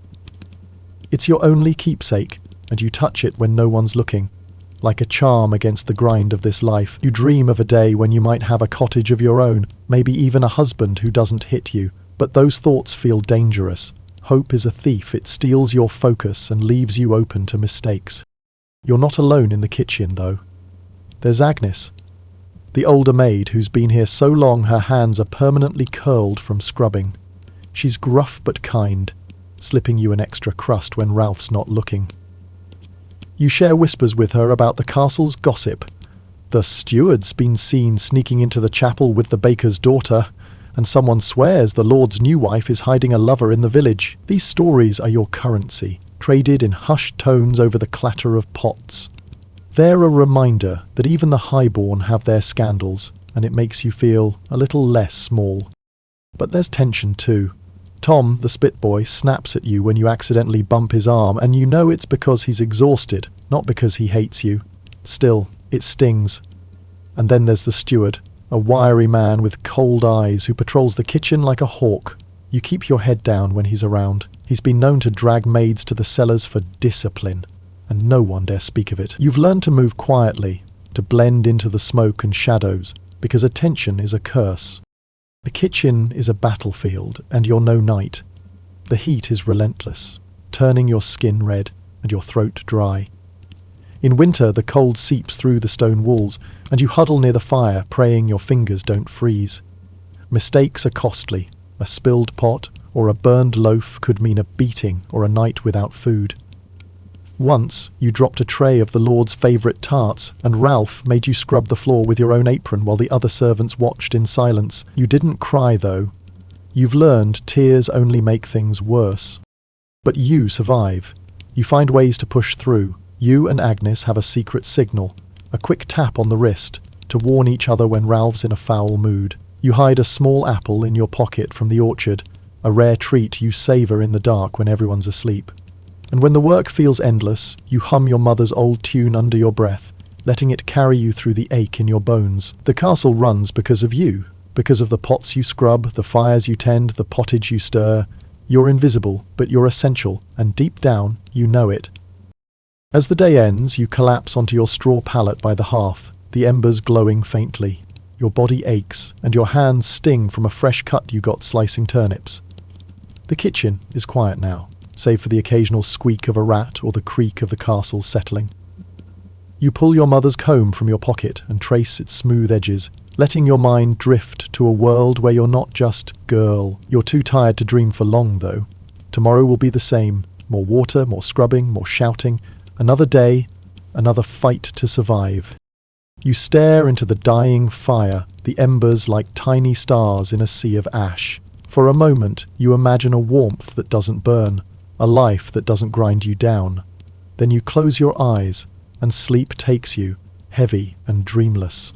A: It's your only keepsake, and you touch it when no one's looking. Like a charm against the grind of this life, you dream of a day when you might have a cottage of your own, maybe even a husband who doesn't hit you. But those thoughts feel dangerous. Hope is a thief. It steals your focus and leaves you open to mistakes. You're not alone in the kitchen, though. There's Agnes, the older maid who's been here so long her hands are permanently curled from scrubbing. She's gruff but kind, slipping you an extra crust when Ralph's not looking. You share whispers with her about the castle's gossip. The steward's been seen sneaking into the chapel with the baker's daughter, and someone swears the lord's new wife is hiding a lover in the village. These stories are your currency, traded in hushed tones over the clatter of pots. They're a reminder that even the highborn have their scandals, and it makes you feel a little less small. But there's tension too. Tom, the spit boy, snaps at you when you accidentally bump his arm, and you know it's because he's exhausted, not because he hates you. Still, it stings. And then there's the steward, a wiry man with cold eyes who patrols the kitchen like a hawk. You keep your head down when he's around. He's been known to drag maids to the cellars for discipline, and no one dare speak of it. You've learned to move quietly, to blend into the smoke and shadows, because attention is a curse. The kitchen is a battlefield, and you're no knight. The heat is relentless, turning your skin red and your throat dry. In winter, the cold seeps through the stone walls, and you huddle near the fire, praying your fingers don't freeze. Mistakes are costly. A spilled pot or a burned loaf could mean a beating or a night without food. Once, you dropped a tray of the Lord's favourite tarts, and Ralph made you scrub the floor with your own apron while the other servants watched in silence. You didn't cry, though. You've learned tears only make things worse. But you survive. You find ways to push through. You and Agnes have a secret signal, a quick tap on the wrist, to warn each other when Ralph's in a foul mood. You hide a small apple in your pocket from the orchard, a rare treat you savour in the dark when everyone's asleep. And when the work feels endless, you hum your mother's old tune under your breath, letting it carry you through the ache in your bones. The castle runs because of you, because of the pots you scrub, the fires you tend, the pottage you stir. You're invisible, but you're essential, and deep down, you know it. As the day ends, you collapse onto your straw pallet by the hearth, the embers glowing faintly. Your body aches, and your hands sting from a fresh cut you got slicing turnips. The kitchen is quiet now, save for the occasional squeak of a rat or the creak of the castle settling. You pull your mother's comb from your pocket and trace its smooth edges, letting your mind drift to a world where you're not just girl. You're too tired to dream for long, though. Tomorrow will be the same. More water, more scrubbing, more shouting. Another day, another fight to survive. You stare into the dying fire, the embers like tiny stars in a sea of ash. For a moment, you imagine a warmth that doesn't burn, a life that doesn't grind you down. Then you close your eyes, and sleep takes you, heavy and dreamless.